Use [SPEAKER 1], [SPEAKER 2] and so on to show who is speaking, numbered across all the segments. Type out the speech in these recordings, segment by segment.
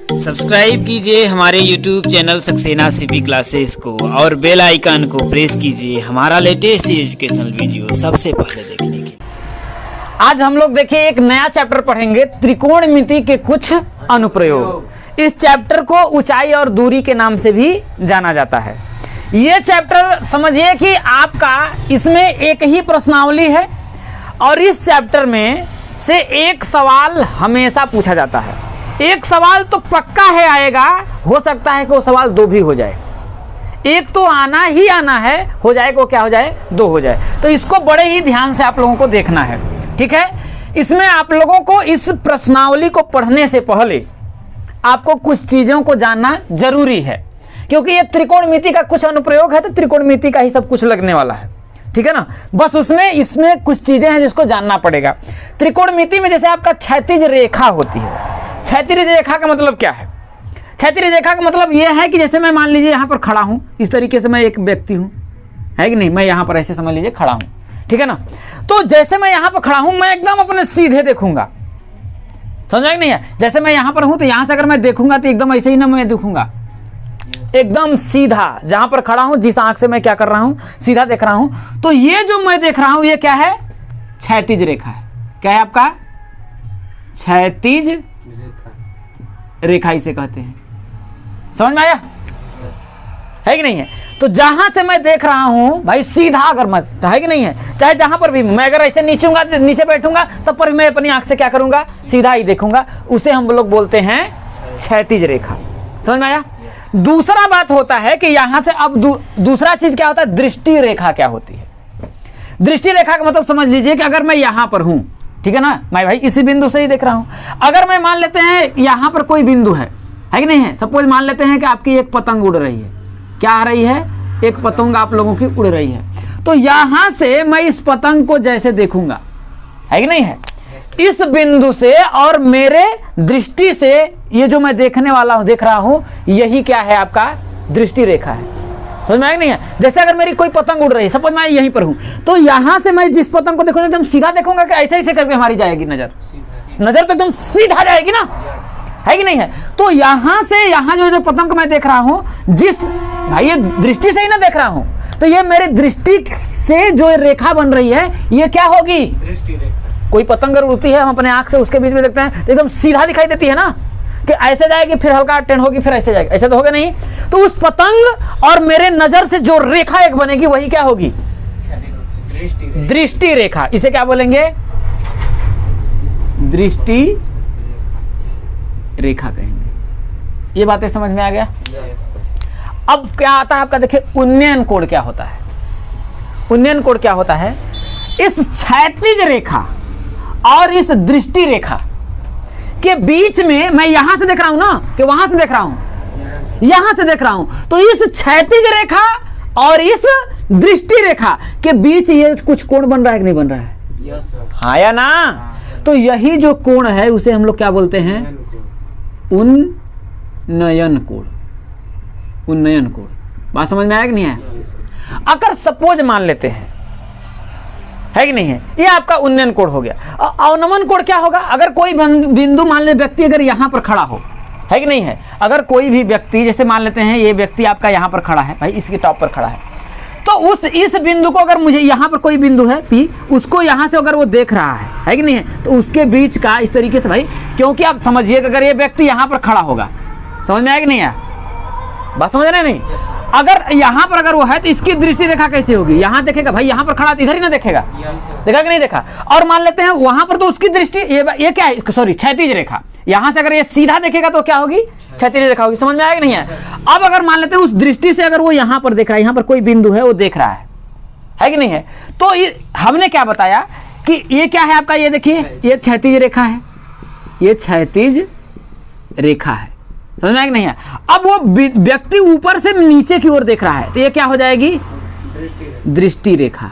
[SPEAKER 1] Subscribe कीजिए हमारे YouTube channel Saxena CP classes को और बेल आइकन को प्रेस कीजिए हमारा लेटेस्ट एजुकेशनल वीडियो सबसे पहले देखने के लिए।
[SPEAKER 2] आज हम लोग देखिए एक नया चैप्टर पढ़ेंगे, त्रिकोणमिति के कुछ अनुप्रयोग। इस चैप्टर को ऊंचाई और दूरी के नाम से भी जाना जाता है। ये चैप्टर समझिए कि आपका इसमें एक ही प्रश्नावली है और इस चैप्टर में से एक सवाल हमेशा पूछा जाता है। एक सवाल तो पक्का है आएगा, हो सकता है कि वो सवाल दो भी हो जाए। एक तो आना ही आना है, हो जाए को क्या हो जाए, दो हो जाए। तो इसको बड़े ही ध्यान से आप लोगों को देखना है, ठीक है। इसमें आप लोगों को इस प्रश्नावली को पढ़ने से पहले आपको कुछ चीज़ों को जानना जरूरी है, क्योंकि ये त्रिकोणमिति का कुछ अनुप्रयोग है तो त्रिकोणमिति का ही सब कुछ लगने वाला है, ठीक है ना। बस इसमें कुछ चीज़ें हैं जिसको जानना पड़ेगा। त्रिकोणमिति में जैसे आपका क्षैतिज रेखा होती है। क्षैतिज रेखा का मतलब क्या है? क्षैतिज रेखा का मतलब यह है कि जैसे मैं मान लीजिए यहाँ पर खड़ा हूँ, इस तरीके से मैं एक व्यक्ति हूँ, है कि नहीं। मैं यहाँ पर ऐसे समझ लीजिए खड़ा हूँ, ठीक है ना। तो जैसे मैं यहाँ पर खड़ा हूँ, मैं एकदम अपने सीधे देखूंगा, समझा कि नहीं है। जैसे मैं यहाँ पर हूँ तो यहाँ से अगर मैं देखूंगा तो एकदम ऐसे ही ना मैं देखूंगा, एकदम सीधा। जहाँ पर खड़ा हूँ, जिस आँख से मैं क्या कर रहा हूँ, सीधा देख रहा हूँ। तो ये जो मैं देख रहा हूँ ये क्या है? क्षैतिज रेखा है। क्या है आपका? क्षैतिज रेखा इसे कहते हैं। समझ में आया है कि नहीं है? तो जहां से मैं देख रहा हूं भाई, सीधा अगर मैं, है कि नहीं है, चाहे जहां पर भी मैं अगर ऐसे नीचे बैठूंगा तब पर मैं अपनी आंख से क्या करूंगा, सीधा ही देखूंगा। उसे हम लोग बोलते हैं क्षैतिज रेखा। समझ में आया? दूसरा बात होता है कि यहां से अब दूसरा चीज क्या होता है, दृष्टि रेखा क्या होती है। दृष्टि रेखा का मतलब समझ लीजिए कि अगर मैं यहां पर हूं, ठीक है ना, मैं भाई इसी बिंदु से ही देख रहा हूं। अगर मैं मान लेते हैं यहां पर कोई बिंदु है कि नहीं है। सपोज मान लेते हैं कि आपकी एक पतंग उड़ रही है। क्या आ रही है? एक पतंग आप लोगों की उड़ रही है। तो यहां से मैं इस पतंग को जैसे देखूंगा, है कि नहीं है, इस बिंदु से और मेरे दृष्टि से ये जो मैं देखने वाला हूं, देख रहा हूं, यही क्या है? आपका दृष्टि रेखा है। समझ में आया नहीं है? जैसे अगर मेरी कोई पतंग उड़ रही है, सपोज मैं यहीं पर हूं, तो यहां से मैं जिस पतंग को देखूंगा एकदम सीधा देखूंगा कि ऐसे ऐसे करके हमारी जाएगी नजर तो एकदम सीधा जाएगी ना, है कि नहीं है। तो यहां से यहां जो पतंग को मैं देख रहा हूं, जिस भाई ये दृष्टि से ही ना देख रहा हूं, तो ये मेरे दृष्टि से जो रेखा बन रही है ये क्या होगी? दृष्टि रेखा। कोई पतंग अगर उड़ती है, हम अपने आंख से उसके बीच में देखते हैं तो एकदम सीधा दिखाई देती है ना, कि ऐसे जाएगी फिर हल्का टेढ़ होगी फिर ऐसे जाएगी, ऐसे तो होगा नहीं। तो उस पतंग और मेरे नजर से जो रेखा एक बनेगी वही क्या होगी? दृष्टि रेखा। इसे क्या बोलेंगे? दृष्टि रेखा कहेंगे। ये बातें समझ में आ गया? अब क्या आता है आपका, देखिए उन्नयन कोण क्या होता है। उन्नयन कोण क्या होता है? इस क्षैतिज रेखा और इस दृष्टि रेखा के बीच में मैं यहां से देख रहा हूं ना, कि वहां से देख रहा हूं, यहां से देख रहा हूं, तो इस क्षैतिज रेखा और इस दृष्टि रेखा के बीच ये कुछ कोण बन रहा है कि नहीं बन रहा है? हाँ या ना? तो यही जो कोण है उसे हम लोग क्या बोलते हैं? उन्नयन कोण। उन्नयन कोण। बात समझ में आया कि नहीं है? अगर सपोज मान लेते हैं, है कि नहीं है, ये आपका उन्नयन कोण हो गया। अवनमन कोण क्या होगा? अगर कोई बिंदु मान ले व्यक्ति अगर यहां पर खड़ा हो, है कि नहीं है, अगर कोई भी व्यक्ति, जैसे मान लेते हैं ये व्यक्ति आपका यहां पर खड़ा है, भाई इसके टॉप पर खड़ा है, तो इस बिंदु को अगर मुझे यहां पर कोई बिंदु है P, उसको यहां से अगर वो देख रहा है कि नहीं है, तो उसके बीच का इस तरीके से भाई, क्योंकि आप समझिए अगर ये व्यक्ति यहां पर खड़ा होगा, समझ में आया कि नहीं आया? बात समझ रहे नहीं? अगर यहां पर अगर वो है तो इसकी दृष्टि रेखा कैसे होगी? यहां देखेगा भाई, यहां पर खड़ा तो इधर ही ना देखेगा, देखा कि नहीं देखा। और मान लेते हैं वहां पर तो उसकी दृष्टि ये क्या है, सॉरी क्षैतिज रेखा, यहां से अगर ये सीधा देखेगा तो क्या होगी? क्षैतिज रेखा होगी। समझ में आया कि नहीं है? अब अगर मान लेते हैं उस दृष्टि से अगर वो यहां पर देख रहा है, यहां पर कोई बिंदु है वो देख रहा है कि नहीं है, तो हमने क्या बताया कि ये क्या है आपका? ये देखिए ये क्षैतिज रेखा है, ये क्षैतिज रेखा है। समझ में आया कि नहीं है? अब वो व्यक्ति ऊपर से नीचे की ओर देख रहा है, तो ये क्या हो जाएगी? दृष्टि रेखा,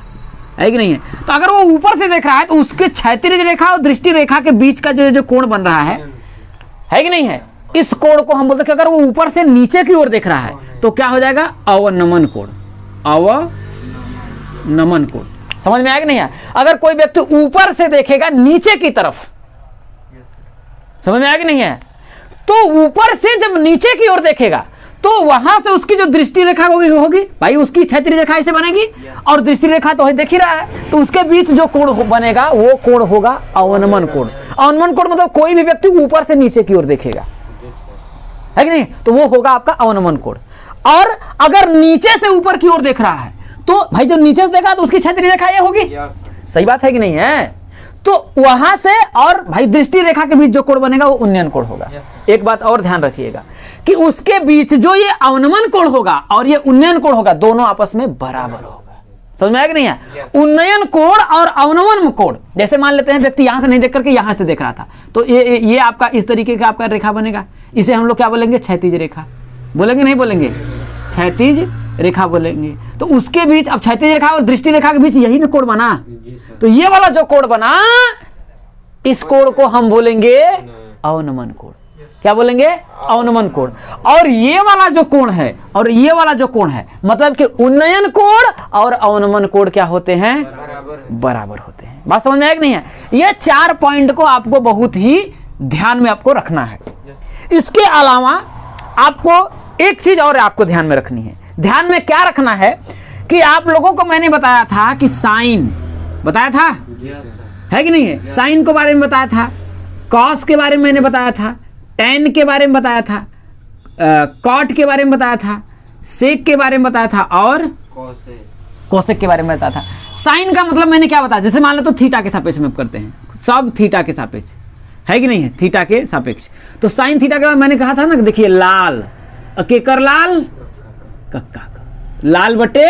[SPEAKER 2] है कि नहीं है? तो अगर वो ऊपर से देख रहा है तो उसके क्षैतिज रेखा और दृष्टि रेखा के बीच का जो कोण बन रहा है कि नहीं है, इस कोण को हम बोलते हैं कि अगर वो ऊपर से नीचे की ओर देख रहा है तो क्या हो जाएगा? अवनमन कोण। अवनमन कोण। समझ में आया कि नहीं है? अगर कोई व्यक्ति ऊपर से देखेगा नीचे की तरफ, समझ में आया कि नहीं है, तो ऊपर से जब नीचे की ओर देखेगा तो वहां से उसकी जो दृष्टि रेखा होगी भाई, उसकी क्षैतिज रेखा ऐसे बनेगी और दृष्टि रेखा तो देख ही रहा है, तो उसके बीच जो कोण बनेगा वो कोण होगा अवनमन कोण। अवनमन कोण मतलब कोई भी व्यक्ति ऊपर से नीचे की ओर देखेगा, है कि नहीं, तो वो होगा आपका अवनमन कोण। और अगर नीचे से ऊपर की ओर देख रहा है तो भाई जब नीचे से देखा तो उसकी क्षैतिज रेखा ये होगी, सही बात है कि नहीं है। तो वहां से और भाई दृष्टि रेखा के बीच जो कोण बनेगा वो उन्नयन कोण होगा। एक बात और ध्यान रखिएगा कि उसके बीच जो ये अवनमन कोण होगा और ये उन्नयन कोण होगा, दोनों आपस में बराबर होगा। समझ में आया कि नहीं है? उन्नयन कोण और अवनमन कोण, जैसे मान लेते हैं व्यक्ति यहां से नहीं देख करके यहां से देख रहा था, तो ये आपका इस तरीके का आपका रेखा बनेगा। इसे हम लोग क्या बोलेंगे? क्षैतिज रेखा बोलेंगे, नहीं बोलेंगे? क्षैतिज रेखा बोलेंगे। तो उसके बीच अब क्षैतिज रेखा और दृष्टि रेखा के बीच यही ना कोण बना, तो ये वाला जो कोण बना, इस कोण को हम बोलेंगे अवनमन कोण। क्या बोलेंगे? अवनमन कोण। और ये वाला जो कोण है और ये वाला जो कोण है, मतलब कि उन्नयन कोण और अवनमन कोण क्या होते हैं? बराबर होते हैं। बात समझ में आया कि नहीं है? ये 4 पॉइंट को आपको बहुत ही ध्यान में आपको रखना है। इसके अलावा आपको एक चीज और आपको ध्यान में रखनी है। ध्यान में क्या रखना है कि आप लोगों को मैंने बताया था कि साइन बताया था, है कि नहीं है? साइन के बारे में बताया था, कॉस के बारे में मैंने बताया था, टेन के बारे में बताया था, कॉट के बारे में बताया था, सेक के बारे में बताया था और कोसेक के बारे में बताया था। साइन का मतलब मैंने क्या बताया? जैसे मान लो तो थीटा के सापेक्ष में करते हैं, सब थीटा के सापेक्ष, है कि नहीं है? थीटा के सापेक्ष। तो साइन थीटा के बाद मैंने कहा था ना, देखिए लाल केकर लाल कक्का, लाल बटे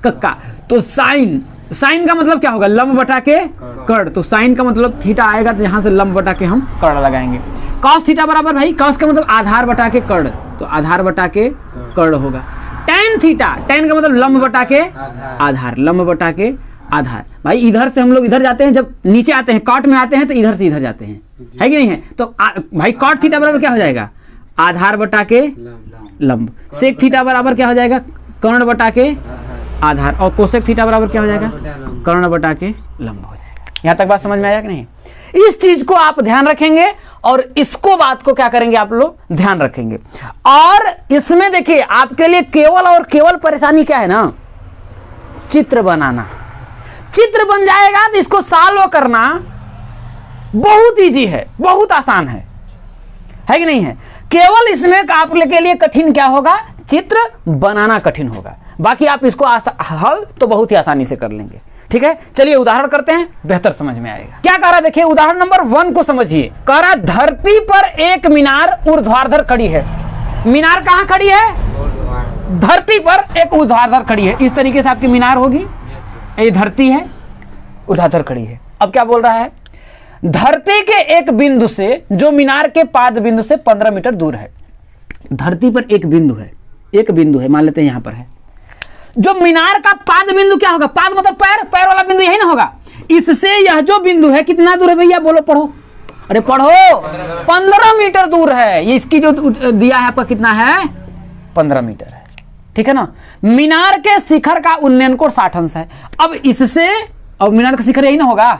[SPEAKER 2] कक्का। तो साइन का मतलब क्या होगा? लंब बटा के कर्ण। तो साइन का मतलब थीटा आएगा तो यहां से लंब बटा के हम कर्ण लगाएंगे। कॉस थीटा बराबर भाई, कॉस का मतलब आधार बटा के कर्ण, तो आधार बटा के कर्ण होगा। टेन थीटा, टेन का मतलब लंब बटा के आधार, लंब बटा के आधार। भाई इधर से हम लोग इधर जाते हैं, जब नीचे आते हैं कॉट में आते हैं तो इधर से इधर जाते हैं, है कि नहीं है? तो भाई कॉट थीटा बराबर क्या हो जाएगा? आधार बटा के लंब। सेक थीटा बराबर क्या हो जाएगा? कर्ण बटा के आधार। और कोसेक थीटा बराबर क्या हो जाएगा? कर्ण बटा के लंब हो जाएगा। यहां तक बात समझ में आया कि नहीं? इस चीज को आप ध्यान रखेंगे और इसको बात को क्या करेंगे आप लोग? ध्यान रखेंगे। और इसमें देखिए आपके लिए केवल और केवल परेशानी क्या है ना? चित्र बनाना। चित्र बन जाएगा तो इसको सॉल्व करना बहुत इजी है, बहुत आसान है कि नहीं है? केवल इसमें आपके लिए कठिन क्या होगा? चित्र बनाना कठिन होगा। बाकी आप इसको हल तो बहुत ही आसानी से कर लेंगे। ठीक है, चलिए उदाहरण करते हैं, बेहतर समझ में आएगा। क्या कह रहा है देखिए, उदाहरण नंबर 1 को समझिए। कह रहा धरती पर एक मीनार ऊर्ध्वाधर खड़ी है। मीनार कहां खड़ी है? धरती पर एक ऊर्ध्वाधर खड़ी है। इस तरीके से आपकी मीनार होगी, ये धरती है, ऊर्ध्वाधर खड़ी है। अब क्या बोल रहा है? धरती के एक बिंदु से, जो मीनार के पाद बिंदु से 15 मीटर दूर है। धरती पर एक बिंदु है, एक बिंदु है, मान लेते हैं यहां पर है। जो मीनार का पाद बिंदु क्या होगा? पाद मतलब पैर, पैर वाला बिंदु यही ना होगा। इससे यह जो बिंदु है कितना दूर है भैया? बोलो, पढ़ो, अरे पढ़ो। 15 मीटर दूर है। ये इसकी जो दिया है आपका कितना है? 15 मीटर है। ठीक है ना? मीनार के शिखर का उन्नयन कोण 60 अंश है। अब इससे, अब मीनार का शिखर यही ना होगा,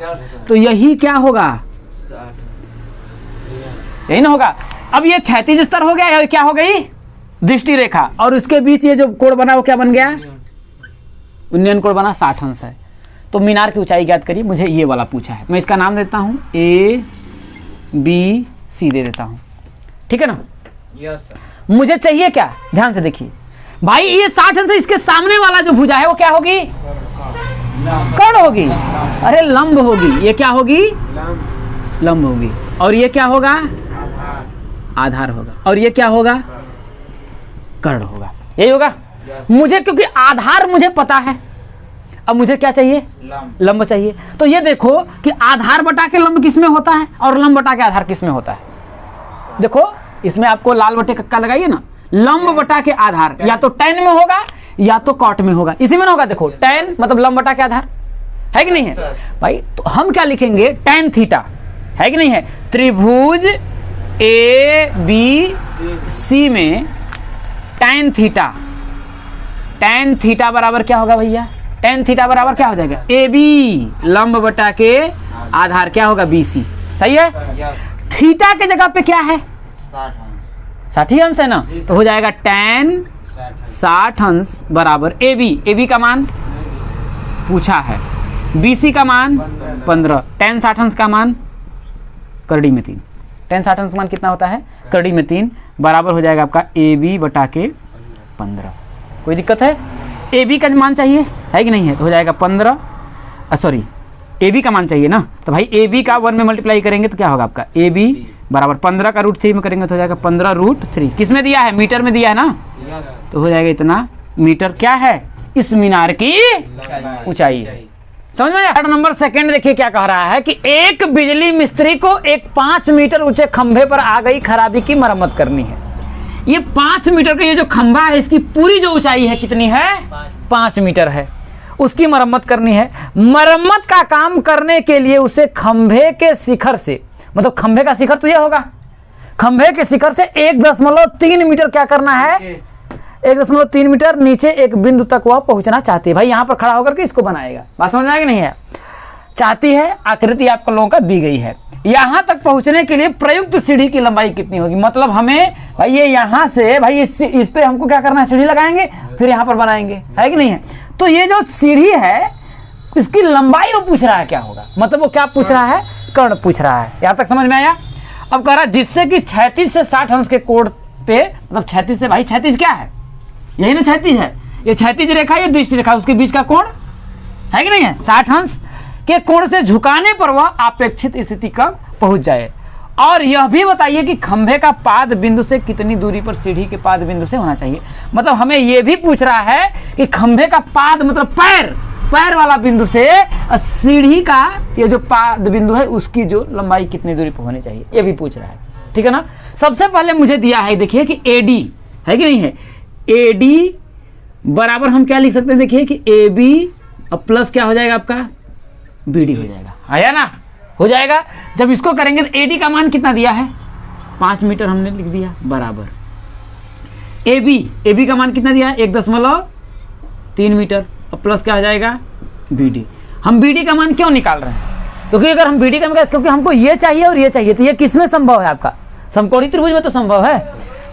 [SPEAKER 2] तो यही क्या होगा? यही ना होगा। अब ये क्षैतिज स्तर हो गया, क्या हो गई? दृष्टि रेखा। और उसके बीच ये जो कोण बना वो क्या बन गया? उन्नयन कोण बना 60 अंश है। तो मीनार की ऊंचाई ज्ञात करिए। मुझे ये वाला पूछा है, मैं इसका नाम देता हूं ABC दे देता हूं। ठीक है ना? मुझे चाहिए क्या? ध्यान से देखिए भाई, ये 60 अंश है, इसके सामने वाला जो भुजा है वो क्या होगी? कर्ण होगी। अरे लंब होगी। ये क्या होगी? लंब होगी। और ये क्या होगा? आधार होगा। और ये क्या होगा? कर्ण होगा। यही होगा। मुझे क्योंकि आधार मुझे पता है, अब मुझे क्या चाहिए? लंब चाहिए। तो ये देखो कि आधार बटा के लंब किसमें होता है और लंब बटा के आधार किसमें होता है। देखो इसमें आपको लाल बटे कक्का लगाइए ना, लंब बटा के आधार या तो टेन में होगा या तो कॉट में होगा। इसी में ना होगा, देखो टेन मतलब लंब बटा के आधार, है कि नहीं है भाई? तो हम क्या लिखेंगे? टेन थीटा, है कि नहीं है? त्रिभुज ABC में टेन थीटा, टेन थीटा बराबर क्या होगा भैया? टेन थीटा बराबर क्या हो जाएगा? AB लंब बटा के आधार क्या होगा? BC। सही है? थीटा के जगह पे क्या है? 60 अंश है ना, तो हो जाएगा tan 60 अंश बराबर ए बी का मान पूछा है, BC का मान 15, tan 60 अंश का मान करड़ी में 3, tan 60 अंश का मान कितना होता है करड़ी में 3 बराबर हो जाएगा आपका AB बटा के 15। कोई दिक्कत है? AB का मान चाहिए है कि नहीं है, तो हो जाएगा 15, सॉरी AB का मान चाहिए ना, तो भाई AB का 1 में मल्टीप्लाई करेंगे तो क्या होगा आपका AB बराबर 15 का √3 में करेंगे तो हो जाएगा 15√3। किस में दिया है? मीटर में दिया है ना, तो हो जाएगा इतना मीटर क्या है इस मीनार की ऊंचाई है। समझ में आया? नंबर सेकंड देखिए क्या कह रहा है कि एक बिजली मिस्त्री को एक 5 मीटर ऊंचे खंभे पर आ गई खराबी की मरम्मत करनी है। ये 5 मीटर का ये जो खंभा है इसकी पूरी जो ऊंचाई है कितनी है? 5 मीटर है, उसकी मरम्मत करनी है। मरम्मत का काम करने के लिए उसे खंभे के शिखर से, मतलब खंभे का शिखर तो ये होगा, खंभे के शिखर से 1.3 मीटर क्या करना है? 1.3 मीटर नीचे एक बिंदु तक वह पहुंचना चाहती है। भाई यहां पर खड़ा होकर के इसको बनाएगा, बात समझ में आएगी नहीं है? चाहती है, आकृति आप लोगों का दी गई है। यहां तक पहुंचने के लिए प्रयुक्त सीढ़ी की लंबाई कितनी होगी? मतलब हमें भाई ये यहां से भाई इस पे हमको क्या करना है? सीढ़ी लगाएंगे, फिर यहां पर बनाएंगे, है कि नहीं है? तो ये जो सीढ़ी है इसकी लंबाई वो पूछ रहा है क्या होगा, मतलब वो क्या पूछ रहा है? कर्ण पूछ रहा है। यहां तक समझ में आया? अब कह रहा है जिससे कि 36 से 60 अंश के कोण पे, मतलब 36 से, भाई 36 क्या है? यही ना 36 है, ये क्षैतिज रेखा, ये दृष्टि रेखा, उसके बीच का कोण है कि नहीं है? 60 अंश के कोण से झुकाने पर वह अपेक्षित स्थिति तक पहुंच जाए। और यह भी बताइए कि खंभे का पाद बिंदु से कितनी दूरी पर सीढ़ी के पाद बिंदु से होना चाहिए। मतलब हमें यह भी पूछ रहा है कि खंभे का पाद मतलब पैर वाला बिंदु से सीढ़ी का ये जो पाद बिंदु है उसकी जो लंबाई कितनी दूरी पर होनी चाहिए, ये भी पूछ रहा है। ठीक है ना? सबसे पहले मुझे दिया है देखिए कि AD है कि नहीं है, AD बराबर हम क्या लिख सकते हैं? देखिए कि AB और प्लस क्या हो जाएगा आपका? BD हो जाएगा। आया ना? हो जाएगा। जब इसको करेंगे तो AD का मान कितना दिया है? 5 मीटर हमने लिख दिया बराबर AB का मान कितना दिया है? 1.3 मीटर और प्लस क्या हो जाएगा? BD। हम BD का मान क्यों निकाल रहे हैं? क्योंकि अगर हम BD का निकाल, क्योंकि हमको ये चाहिए और ये चाहिए, तो ये किस में संभव है? आपका समकोणी त्रिभुज में तो संभव है।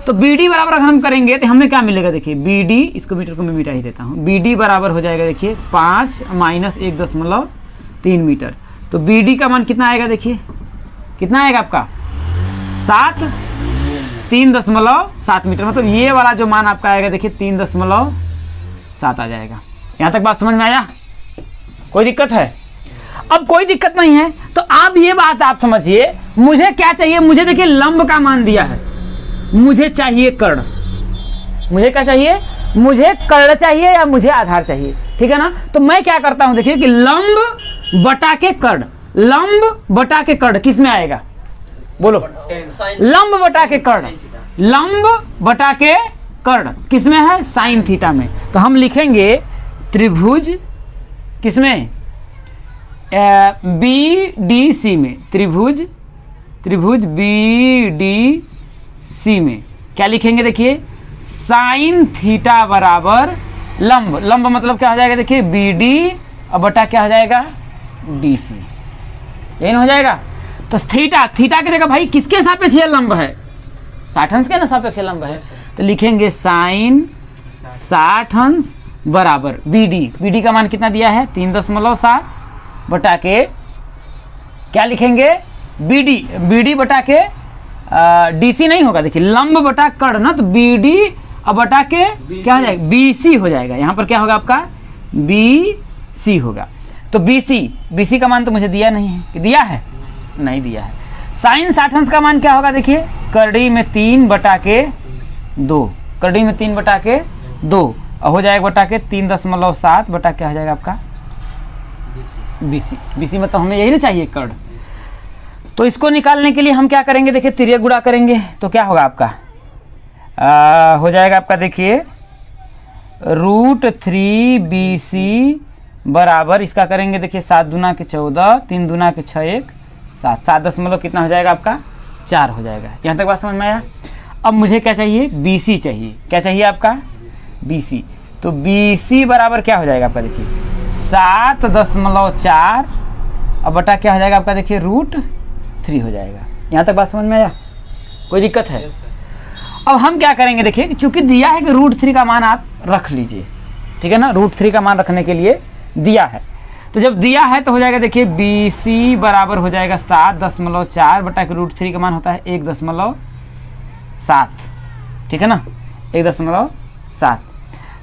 [SPEAKER 2] तो BD बराबर अगर हम करेंगे तो हमें क्या मिलेगा? देखिए BD, इसको मीटर को मैं मिटा ही देता हूँ, BD बराबर हो जाएगा देखिए 5 माइनस 1.3 मीटर। तो BD का मान कितना आएगा? देखिए कितना आएगा आपका? 3.7 मीटर। मतलब ये वाला जो मान आपका आएगा देखिए 3.7 आ जाएगा। यहाँ तक बात समझ में आया? कोई दिक्कत है? अब कोई दिक्कत नहीं है तो आप ये बात आप समझिए, मुझे क्या चाहिए? मुझे देखिए लंब का मान दिया है, मुझे चाहिए कर्ण। मुझे क्या चाहिए? मुझे कर्ण चाहिए या मुझे आधार चाहिए? ठीक है ना? तो मैं क्या करता हूं देखिए कि लंब बटा के कर्ण, लंब बटा के कर्ण किस में आएगा? बोलो। लंब बटा के कर्ण, लंब बटा के कर्ण किस में है? साइन थीटा में। तो हम लिखेंगे त्रिभुज किसमें? BDC में, त्रिभुज BDC में क्या लिखेंगे? देखिए साइन थीटा बराबर लंब मतलब क्या हो जाएगा? देखिए BD और बटा क्या हो जाएगा? DC। यही हो जाएगा। तो थीटा की जगह भाई किसके सापेक्ष लंब है? 60 अंश के ना सापेक्ष लंब है, तो लिखेंगे साइन 60 अंश बराबर BD का मान कितना दिया है? 3.7 बटा के क्या लिखेंगे? BD बटा के DC नहीं होगा, देखिए लंब बटा कर्ण ना, तो BD अब बटा के क्या हो जाएगा? BC हो जाएगा। यहाँ पर क्या होगा आपका? BC होगा। तो BC का मान तो मुझे दिया नहीं है, कि दिया है? नहीं दिया है। साइन 60 अंश का मान क्या होगा? देखिए करड़ी में 3 बटा के 2, करड़ी में 3 बटा के 2 और हो जाएगा बटा के 3.7 बटा क्या हो जाएगा आपका? BC मतलब हमें यही ना चाहिए कर्ण। तो इसको निकालने के लिए हम क्या करेंगे? देखिए तिर्यक गुणा करेंगे तो क्या होगा आपका? हो जाएगा आपका देखिए √3BC बराबर इसका करेंगे देखिए 7 दूना के 14, 3 दूना के 6, 1 7 दशमलव कितना हो जाएगा आपका? 4 हो जाएगा। यहाँ तक बात समझ में आया? अब मुझे क्या चाहिए? BC चाहिए। क्या चाहिए आपका? BC। तो BC बराबर क्या हो जाएगा आपका? देखिए 7.4 अब बटा क्या हो जाएगा आपका? देखिए √3 हो जाएगा। यहाँ तक बात समझ में आया? कोई दिक्कत है? अब हम क्या करेंगे, देखिए चूंकि दिया है कि √3 का मान आप रख लीजिए, ठीक है ना, √3 का मान रखने के लिए दिया है। तो जब दिया है तो हो जाएगा, देखिए BC बराबर हो जाएगा 7.4 बटा के √3 का मान होता है 1.7, ठीक है ना, 1.7।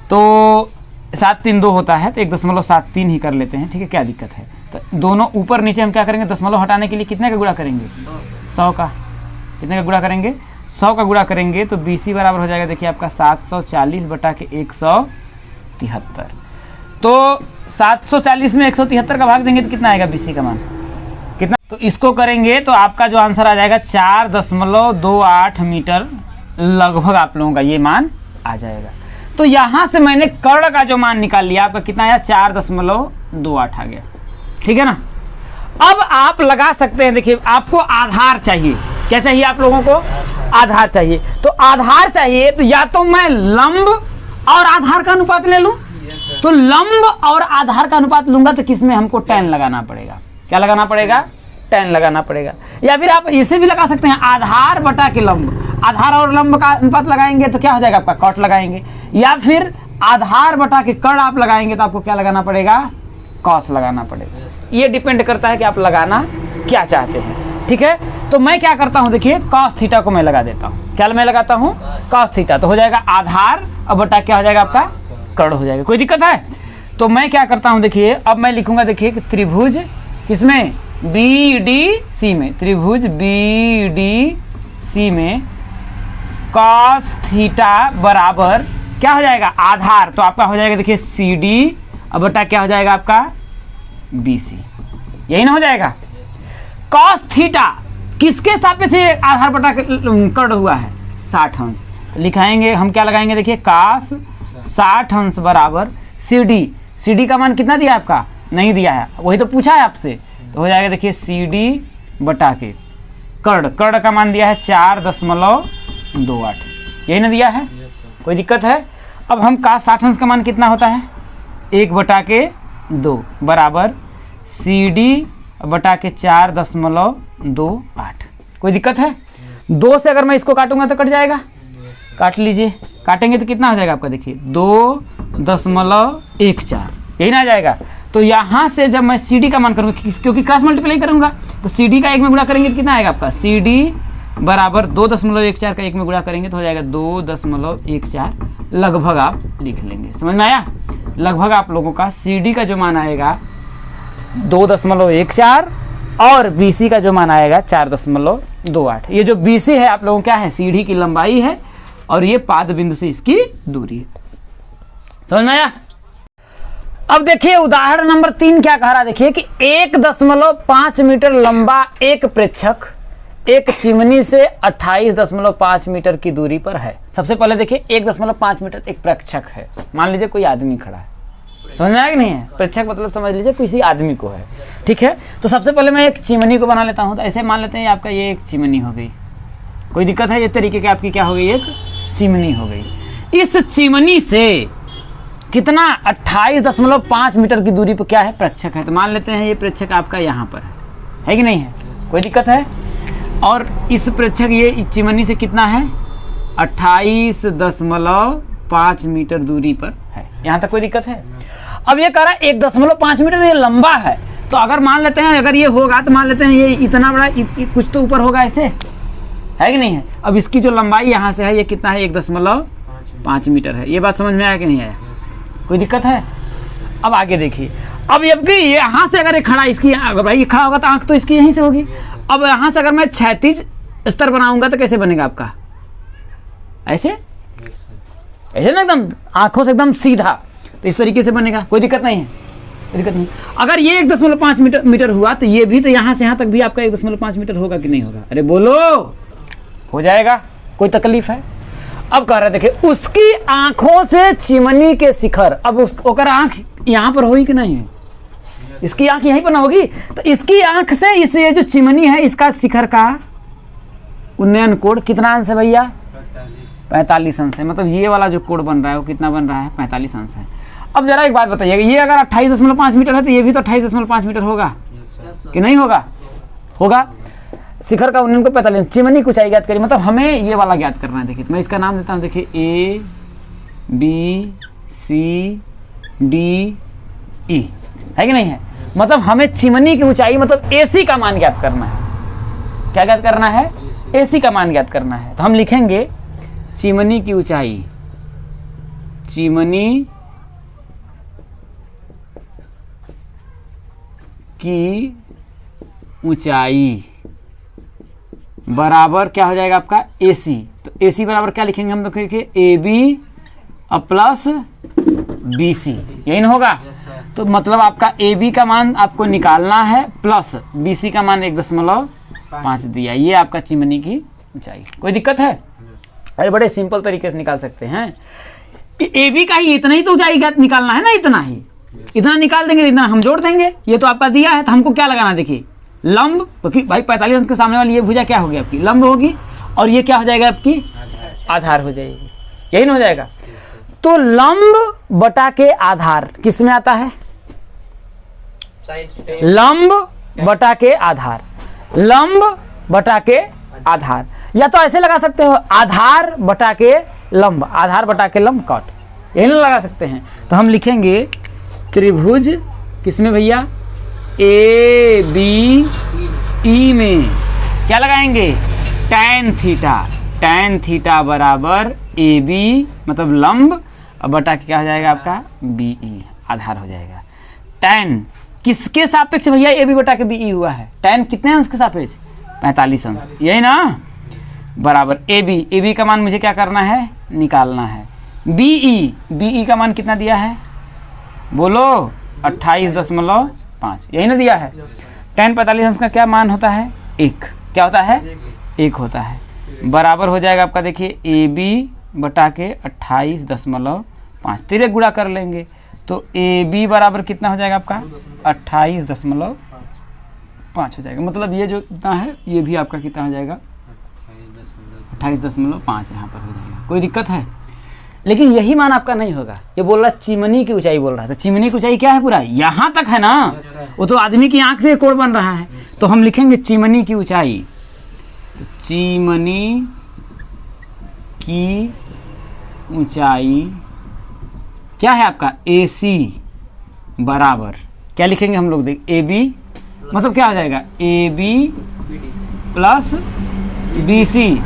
[SPEAKER 2] तो 7 3 2 होता है तो 1.73 ही कर लेते हैं, ठीक है, क्या दिक्कत है। तो दोनों ऊपर नीचे हम क्या करेंगे, दशमलव हटाने के लिए कितने का गुणा करेंगे, 100 का। कितने का गुणा करेंगे, 100 का गुणा करेंगे तो BC बराबर हो जाएगा, देखिए आपका 740 बटा के 173। तो 740 में 173 का भाग देंगे तो कितना आएगा BC का मान, कितना, तो इसको करेंगे तो आपका जो आंसर आ जाएगा 4.28 मीटर लगभग आप लोगों का ये मान आ जाएगा। तो यहां से मैंने कर्ण का जो मान निकाल लिया, आपका कितना आया, 4.28 आ गया, ठीक है ना। अब आप लगा सकते हैं, देखिए आपको आधार चाहिए, क्या चाहिए आप लोगों को, आधार चाहिए। तो आधार चाहिए तो या तो मैं लंब और आधार का अनुपात ले लूं, तो लंब और आधार का अनुपात लूंगा तो किसमें हमको tan लगाना पड़ेगा, क्या लगाना पड़ेगा, tan लगाना पड़ेगा। या फिर आप इसे भी लगा सकते हैं, आधार बटा के लंब, आधार और लंब का अनुपात लगाएंगे तो क्या हो जाएगा आपका, कॉट लगाएंगे। या फिर आधार बटा के कर्ण आप लगाएंगे तो आपको क्या लगाना पड़ेगा, कॉस लगाना पड़ेगा। ये डिपेंड करता है कि आप लगाना क्या चाहते हैं, ठीक है। तो मैं क्या करता हूं, देखिए cos थीटा को मैं लगा देता हूं, क्या मैं लगाता हूं, cos थीटा, तो हो जाएगा आधार और बटा क्या हो जाएगा आपका, कर्ण हो जाएगा। कोई दिक्कत है। तो मैं क्या करता हूं, देखिए अब मैं लिखूंगा, देखिए त्रिभुज किसमें, BDC में, त्रिभुज BDC में cos थीटा बराबर क्या हो जाएगा, आधार, तो आपका हो जाएगा देखिए CD और बटा क्या हो जाएगा आपका BC, यही ना हो जाएगा। cos थीटा किसके सापेक्ष आधार बटा कर्ण हुआ है, 60 अंश, लिखाएंगे हम, क्या लगाएंगे, देखिए cos 60 अंश बराबर CD का मान कितना दिया आपका, नहीं दिया है, वही तो पूछा है आपसे, तो हो जाएगा देखिए CD बटा के कर्ण का मान दिया है 4.28, यही ना दिया है, कोई दिक्कत है। अब हम cos 60 अंश का मान कितना होता है, 1/2 बराबर CD बटा के 4.28, कोई दिक्कत है। 2 से अगर मैं इसको काटूंगा तो कट जाएगा, काट लीजिए, काटेंगे तो कितना हो जाएगा आपका, देखिए 2.14, यही ना आ जाएगा। तो यहाँ से जब मैं CD का मान करूँगा, क्योंकि क्रॉस मल्टीप्लाई करूँगा, तो CD का 1 में गुणा करेंगे तो कितना आएगा आपका, CD बराबर 2.14 का 1 में गुणा करेंगे तो हो जाएगा 2.14, लगभग आप लिख लेंगे, समझ में आया। लगभग आप लोगों का CD का जो मान आएगा 2.14 और BC का जो मान आएगा 4.28। ये जो BC है आप लोगों क्या है, सीढ़ी की लंबाई है और ये पाद बिंदु से इसकी दूरी है, समझ में आया। अब देखिए उदाहरण नंबर 3 क्या कह रहा है, देखिए कि 1.5 मीटर लंबा एक प्रेक्षक एक चिमनी से 28.5 मीटर की दूरी पर है। सबसे पहले देखिए 1.5 मीटर एक प्रेक्षक है, मान लीजिए कोई आदमी खड़ा है, समझ में आया कि नहीं है, प्रेक्षक मतलब समझ लीजिए किसी आदमी को है, ठीक है। तो सबसे पहले मैं एक चिमनी को बना लेता हूँ, तो ऐसे मान लेते हैं आपका ये एक चिमनी हो गई, कोई दिक्कत है, ये तरीके की आपकी क्या हो गई, एक चिमनी हो गई। इस चिमनी से कितना 28.5 मीटर की दूरी पर क्या है, प्रेक्षक है। तो मान लेते हैं ये प्रेक्षक आपका यहाँ पर है कि नहीं है, कोई दिक्कत है। और इस प्रेक्षक ये चिमनी से कितना है, 28.5 मीटर दूरी पर है, यहाँ तक कोई दिक्कत है। अब ये कह रहा है 1.5 मीटर ये लंबा है, तो अगर मान लेते हैं अगर ये होगा तो मान लेते हैं ये इतना बड़ा कुछ तो ऊपर होगा, ऐसे है कि नहीं है। अब इसकी जो लंबाई यहाँ से है ये कितना है, 1.5 मीटर है। ये बात समझ में आया कि नहीं आया, कोई दिक्कत है। अब आगे देखिए, अब जबकि यहाँ से अगर ये खड़ा, इसकी अगर भाई ये खड़ा होगा तो आंख तो इसकी यहीं से होगी। अब यहाँ से अगर मैं क्षैतिज स्तर बनाऊंगा तो कैसे बनेगा आपका, ऐसे ऐसे ना, एकदम आंखों से एकदम सीधा, तो इस तरीके से बनेगा, कोई दिक्कत नहीं है, कोई दिक्कत नहीं। अगर ये 1.5 मीटर हुआ तो ये भी तो यहाँ से यहाँ तक भी आपका 1.5 मीटर होगा कि नहीं होगा, अरे बोलो, हो जाएगा, कोई तकलीफ है। अब कह रहे देखिए उसकी आंखों से चिमनी के शिखर, अब उसकर आंख यहाँ पर होगी कि नहीं है, इसकी आंख यहीं पर ना होगी, तो इसकी आंख से इस ये जो चिमनी है इसका शिखर का उन्नयन कोण कितना अंश है भैया, 45 अंश है। मतलब ये वाला जो कोण बन रहा है वो कितना बन रहा है, 45 अंश है। अब जरा एक बात बताइएगा, ये अगर 28.5 मीटर है तो ये भी तो 28.5 मीटर होगा कि नहीं होगा, होगा। शिखर का उन्नयन को 45, चिमनी की ऊंचाई ज्ञात करिए, मतलब हमें ये वाला ज्ञात करना है। देखिए मैं इसका नाम देता हूँ, देखिए A B C D E, है कि नहीं है। मतलब हमें चिमनी की ऊंचाई मतलब AC का मान ज्ञात करना है। क्या ज्ञात करना है? AC का मान ज्ञात करना है। तो हम लिखेंगे चिमनी की ऊंचाई, चिमनी की ऊंचाई बराबर क्या हो जाएगा आपका AC। तो AC बराबर क्या लिखेंगे हम लोग, AB प्लस BC, यही ना होगा। तो मतलब आपका AB का मान आपको निकालना है प्लस BC का मान 1.5 दिया। ये आपका चिमनी की ऊंचाई। कोई दिक्कत है? अरे बड़े सिंपल तरीके से निकाल सकते हैं। AB का ही इतना ही तो ऊंचाई निकालना है ना, इतना ही, इतना निकाल देंगे, इतना हम जोड़ देंगे। ये तो आपका दिया है, तो हमको क्या लगाना, देखिए लंब, क्योंकि भाई 45 अंश के सामने वाली ये भुजा क्या होगी आपकी, लंब होगी, और ये क्या हो जाएगा आपकी, आधार हो जाएगी। यही ना हो जाएगा। तो लंब बटा के आधार किस में आता है? लंब बटा के आधार, लंब बटा के आधार, या तो ऐसे लगा सकते हो आधार बटा के लंब, आधार बटा के लंब कट, यही ना लगा सकते हैं। तो हम लिखेंगे त्रिभुज किसमें भैया, ए बी ई में क्या लगाएंगे, tan थीटा, tan थीटा बराबर ए बी मतलब लंब, और बटा के क्या हो जाएगा आपका बी ई, आधार हो जाएगा। tan किसके सापेक्ष भैया, ए बी बटा के बी ई हुआ है, tan कितने अंश के सापेक्ष, 45 अंश, यही ना, बराबर ए बी का मान मुझे क्या करना है, निकालना है। बी ई का मान कितना दिया है, बोलो 28.5, यही ना दिया है। tan 45 अंश का क्या मान होता है, 1, क्या होता है, 1 होता है, बराबर हो जाएगा आपका, देखिए ए बी बटा के 28.5, तिरक गुणा कर लेंगे तो ए बी बराबर कितना हो जाएगा आपका 28.5 हो जाएगा। मतलब ये जो इतना है ये भी आपका कितना हो जाएगा 28.5 यहाँ पर हो जाएगा। कोई दिक्कत है? लेकिन यही मान आपका नहीं होगा, ये बोल रहा चिमनी की ऊंचाई बोल रहा है। तो चिमनी की ऊंचाई क्या है, पूरा यहाँ तक है ना, वो तो आदमी की आंख से कोण बन रहा है। तो हम लिखेंगे चिमनी की ऊंचाई, तो चिमनी की ऊंचाई क्या है आपका AC बराबर क्या लिखेंगे हम लोग, देख AB मतलब क्या हो जाएगा AB प्लस BC।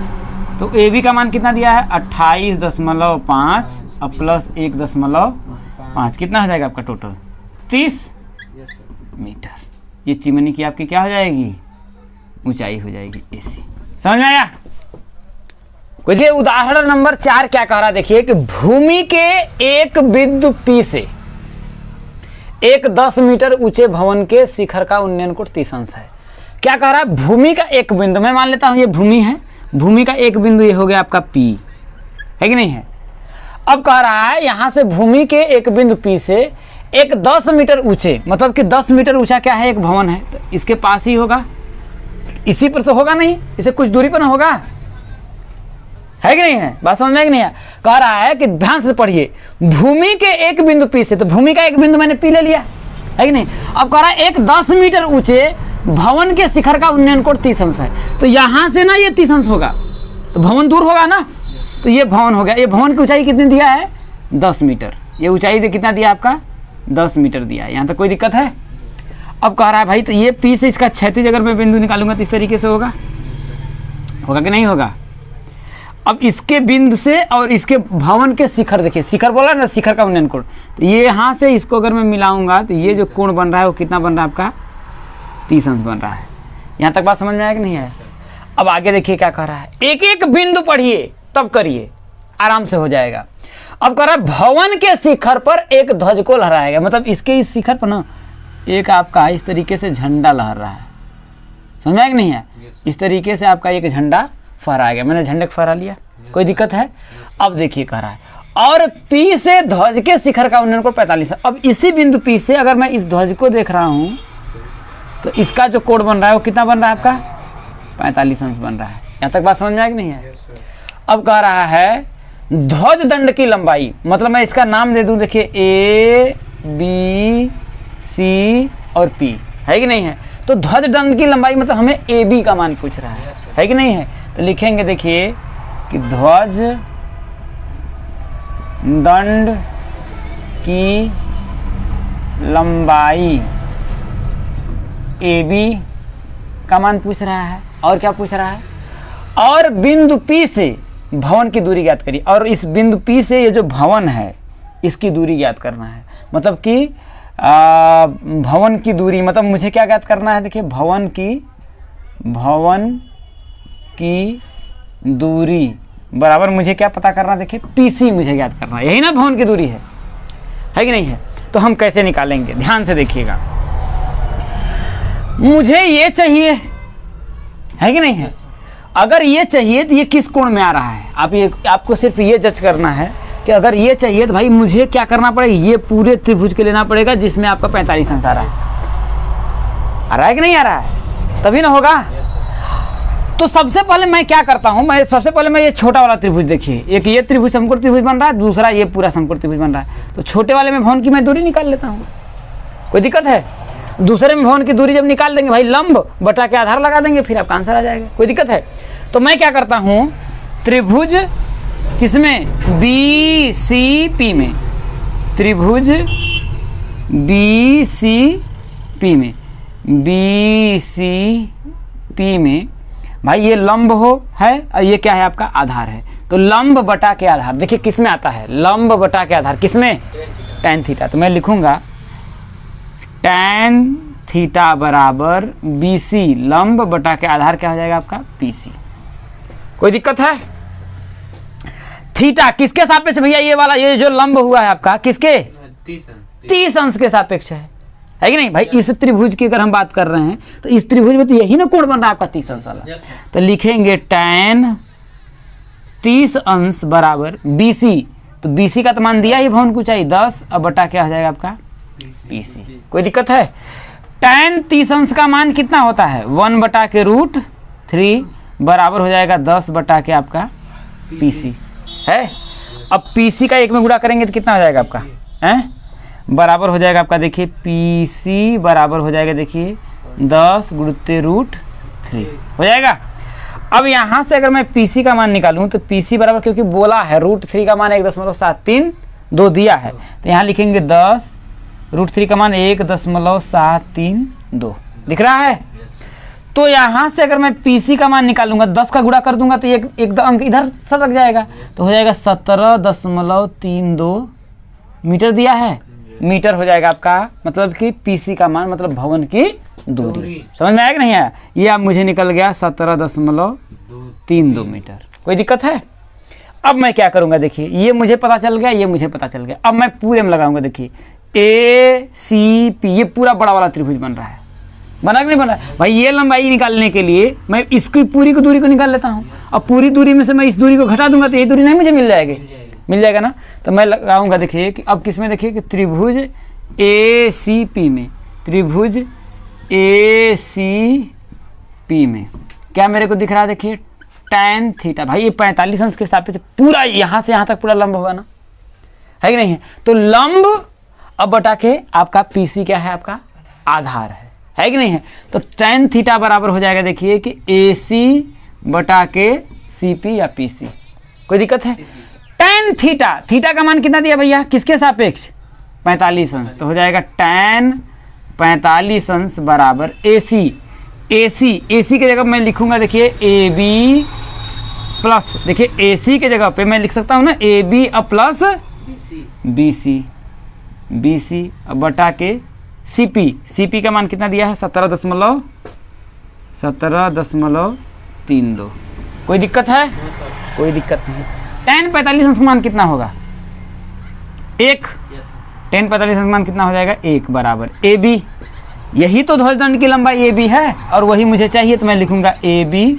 [SPEAKER 2] तो AB का मान कितना दिया है 28.5 और प्लस 1.5 कितना हो जाएगा आपका टोटल 30 मीटर। ये चिमनी की आपकी क्या हो जाएगी, ऊंचाई हो जाएगी AC। समझ में आया? देखिए उदाहरण नंबर 4 क्या कह रहा है, देखिए कि भूमि के एक बिंदु P से एक 10 मीटर ऊंचे भवन के शिखर का उन्नयन कोण 30 अंश है। क्या कह रहा है, भूमि का एक बिंदु, मैं मान लेता हूं ये भूमि है, भूमि का एक बिंदु ये हो गया आपका P, है कि नहीं है। अब कह रहा है यहां से भूमि के एक बिंदु P से एक 10 मीटर ऊंचे, मतलब कि 10 मीटर ऊंचा क्या है, एक भवन है, तो इसके पास ही होगा, इसी पर तो होगा नहीं, इसे कुछ दूरी पर ना होगा, है कि नहीं है। बात समझ में कि नहीं है? कह रहा है कि ध्यान से पढ़िए, भूमि के एक बिंदु P से, तो भूमि का एक बिंदु मैंने P ले लिया, है कि नहीं। अब कह रहा है एक 10 मीटर ऊंचे भवन के शिखर का उन्नयन कोण 30 अंश है। तो यहां से ना ये 30 अंश होगा, तो भवन दूर होगा ना, तो ये भवन हो गया। ये भवन की ऊंचाई कितनी दिया है 10 मीटर, ये ऊंचाई कितना दिया आपका 10 मीटर दिया है। यहाँ तक कोई दिक्कत है? अब कह रहा है भाई तो ये P से इसका क्षैतिज अगर मैं बिंदु निकालूंगा तो इस तरीके से होगा कि नहीं होगा। अब इसके बिंदु से और इसके भवन के शिखर, देखिए शिखर बोला ना, शिखर का उन्नयन कोण, तो ये यहाँ से इसको अगर मैं मिलाऊंगा तो ये जो कोण बन रहा है वो कितना बन रहा है आपका 30 अंश बन रहा है। यहाँ तक बात समझ में आया कि नहीं है? अब आगे देखिए क्या कह रहा है, एक एक बिंदु पढ़िए तब करिए, आराम से हो जाएगा। अब कह रहा है भवन के शिखर पर एक ध्वज को लहराएगा, मतलब इसके इस शिखर पर ना एक आपका इस तरीके से झंडा लहर रहा है, समझ में आया कि नहीं है। इस तरीके से आपका एक झंडा फहराएगा, मैंने झंडे को फहरा लिया, कोई दिक्कत है? अब देखिए कह रहा है और P से ध्वज के शिखर का उन्नयन कोण 45। अब इसी बिंदु P से अगर मैं इस ध्वज को देख रहा हूं तो इसका जो कोण बन रहा है वो कितना बन रहा है आपका 45 अंश बन रहा है। यहाँ तक बात समझ में आया कि नहीं है? अब कह रहा है ध्वज दंड की लंबाई, मतलब मैं इसका नाम दे दूं, देखिए A B C और P, है कि नहीं है। तो ध्वज दंड की लंबाई मतलब हमें ए बी का मान पूछ रहा है कि नहीं है। तो लिखेंगे देखिए कि ध्वज दंड की लंबाई ए बी का मान पूछ रहा है। और क्या पूछ रहा है, और बिंदु P से भवन की दूरी ज्ञात करिए। और इस बिंदु P से ये जो भवन है इसकी दूरी ज्ञात करना है। मतलब कि भवन की दूरी मतलब मुझे क्या ज्ञात करना है, देखिए भवन की दूरी बराबर मुझे क्या पता करना है, देखिए PC मुझे ज्ञात करना है। यही ना भवन की दूरी है कि नहीं है। तो हम कैसे निकालेंगे, ध्यान से देखिएगा। मुझे ये चाहिए, है कि नहीं है। अगर ये चाहिए तो ये किस कोण में आ रहा है, आपको सिर्फ ये जज करना है कि अगर ये चाहिए तो भाई मुझे क्या करना पड़ेगा, ये पूरे त्रिभुज के लेना पड़ेगा जिसमें आपका 45 अंश आ रहा है कि नहीं आ रहा है, तभी ना होगा। तो सबसे पहले मैं क्या करता हूं, सबसे पहले ये छोटा वाला त्रिभुज देखिए, एक ये त्रिभुज समकोण त्रिभुज बन रहा है, दूसरा ये पूरा समकोण त्रिभुज बन रहा है। तो छोटे वाले में भवन की मैं दूरी निकाल लेता हूँ, कोई दिक्कत है। दूसरे में भवन की दूरी जब निकाल देंगे भाई लंब बटा के आधार लगा देंगे, फिर आपका आंसर आ जाएगा, कोई दिक्कत है। तो मैं क्या करता हूँ, त्रिभुज किसमें, BCP में, त्रिभुज BCP में भाई ये लंब है और ये क्या है आपका आधार है। तो लंब बटा के आधार देखिए किसमें आता है, लंब बटा के आधार किसमें, tan थीटा। तो मैं लिखूंगा tan थीटा बराबर BC लंब बटा के आधार क्या हो जाएगा आपका PC। कोई दिक्कत है। थीटा किसके सापेक्ष भैया, ये वाला ये जो लंब हुआ है आपका किसके, 30 अंश के सापेक्ष है कि नहीं भाई। इस त्रिभुज की अगर हम बात कर रहे हैं तो इस त्रिभुज में तो यही ना कोण बन रहा है आपका 30 अंश वाला। तो लिखेंगे tan 30 अंश बराबर BC। तो BC का तो मान दिया ही भवन को चाहिए 10 और बटा क्या हो जाएगा आपका PC। कोई दिक्कत है। tan 30 अंश का मान कितना होता है, 1 बटा के √3 बराबर हो जाएगा 10 बटा के आपका PC है। अब PC का 1 में गुणा करेंगे तो कितना हो जाएगा आपका बराबर हो जाएगा आपका, देखिए PC बराबर हो जाएगा, देखिए 10 गुणित √3 हो जाएगा। अब यहाँ से अगर मैं PC का मान निकालूं तो PC बराबर, क्योंकि बोला है √3 का मान 1.732 दिया है, तो यहाँ लिखेंगे 10 √3 का मान 1.732 दिख रहा है। तो यहाँ से अगर मैं PC का मान निकालूंगा 10 का गुणा कर दूंगा तो एक अंक इधर सरक जाएगा, तो हो जाएगा 17.32 मीटर दिया है, मीटर हो जाएगा आपका, मतलब कि PC का मान मतलब भवन की दूरी। समझ में आया कि नहीं आया। ये अब मुझे निकल गया 17.32 मीटर। कोई दिक्कत है। अब मैं क्या करूंगा, देखिए ये मुझे पता चल गया, ये मुझे पता चल गया। अब मैं पूरे में लगाऊंगा, देखिए ACP ये पूरा बड़ा वाला त्रिभुज बन रहा है, बना कि नहीं बन रहा है भाई। ये लंबाई निकालने के लिए मैं इसकी पूरी की दूरी को निकाल लेता हूँ। अब पूरी दूरी में से मैं इस दूरी को घटा दूंगा तो ये दूरी नहीं मुझे मिल जाएगा ना। तो मैं लगाऊंगा, देखिए कि अब किसमें, देखिए कि त्रिभुज ACP में, त्रिभुज ACP में क्या मेरे को दिख रहा है, देखिए tan थीटा भाई ये 45 अंश के सापेक्ष पूरा यहाँ से यहाँ तक पूरा लंब होगा ना, है कि नहीं है। तो लंब अब बटा के आपका PC क्या है, आपका आधार है कि नहीं है। तो tan थीटा बराबर हो जाएगा, देखिए कि AC बटा के CP या PC। कोई दिक्कत है। tan थीटा का मान कितना दिया भैया, किसके सापेक्ष, 45 अंश। तो हो जाएगा tan 45 अंश बराबर AC के जगह मैं लिखूंगा, देखिए AB प्लस, देखिए AC के जगह पे मैं लिख सकता हूँ ना AB अब प्लस BC अब बटा के CP का मान कितना दिया है 17.32। कोई दिक्कत है, कोई दिक्कत नहीं। tan 45 अंश मान कितना होगा, 1। tan 45 अंश मान कितना हो जाएगा, 1 बराबर AB। यही तो ध्वजदंड की लंबाई AB है और वही मुझे चाहिए, तो मैं लिखूंगा AB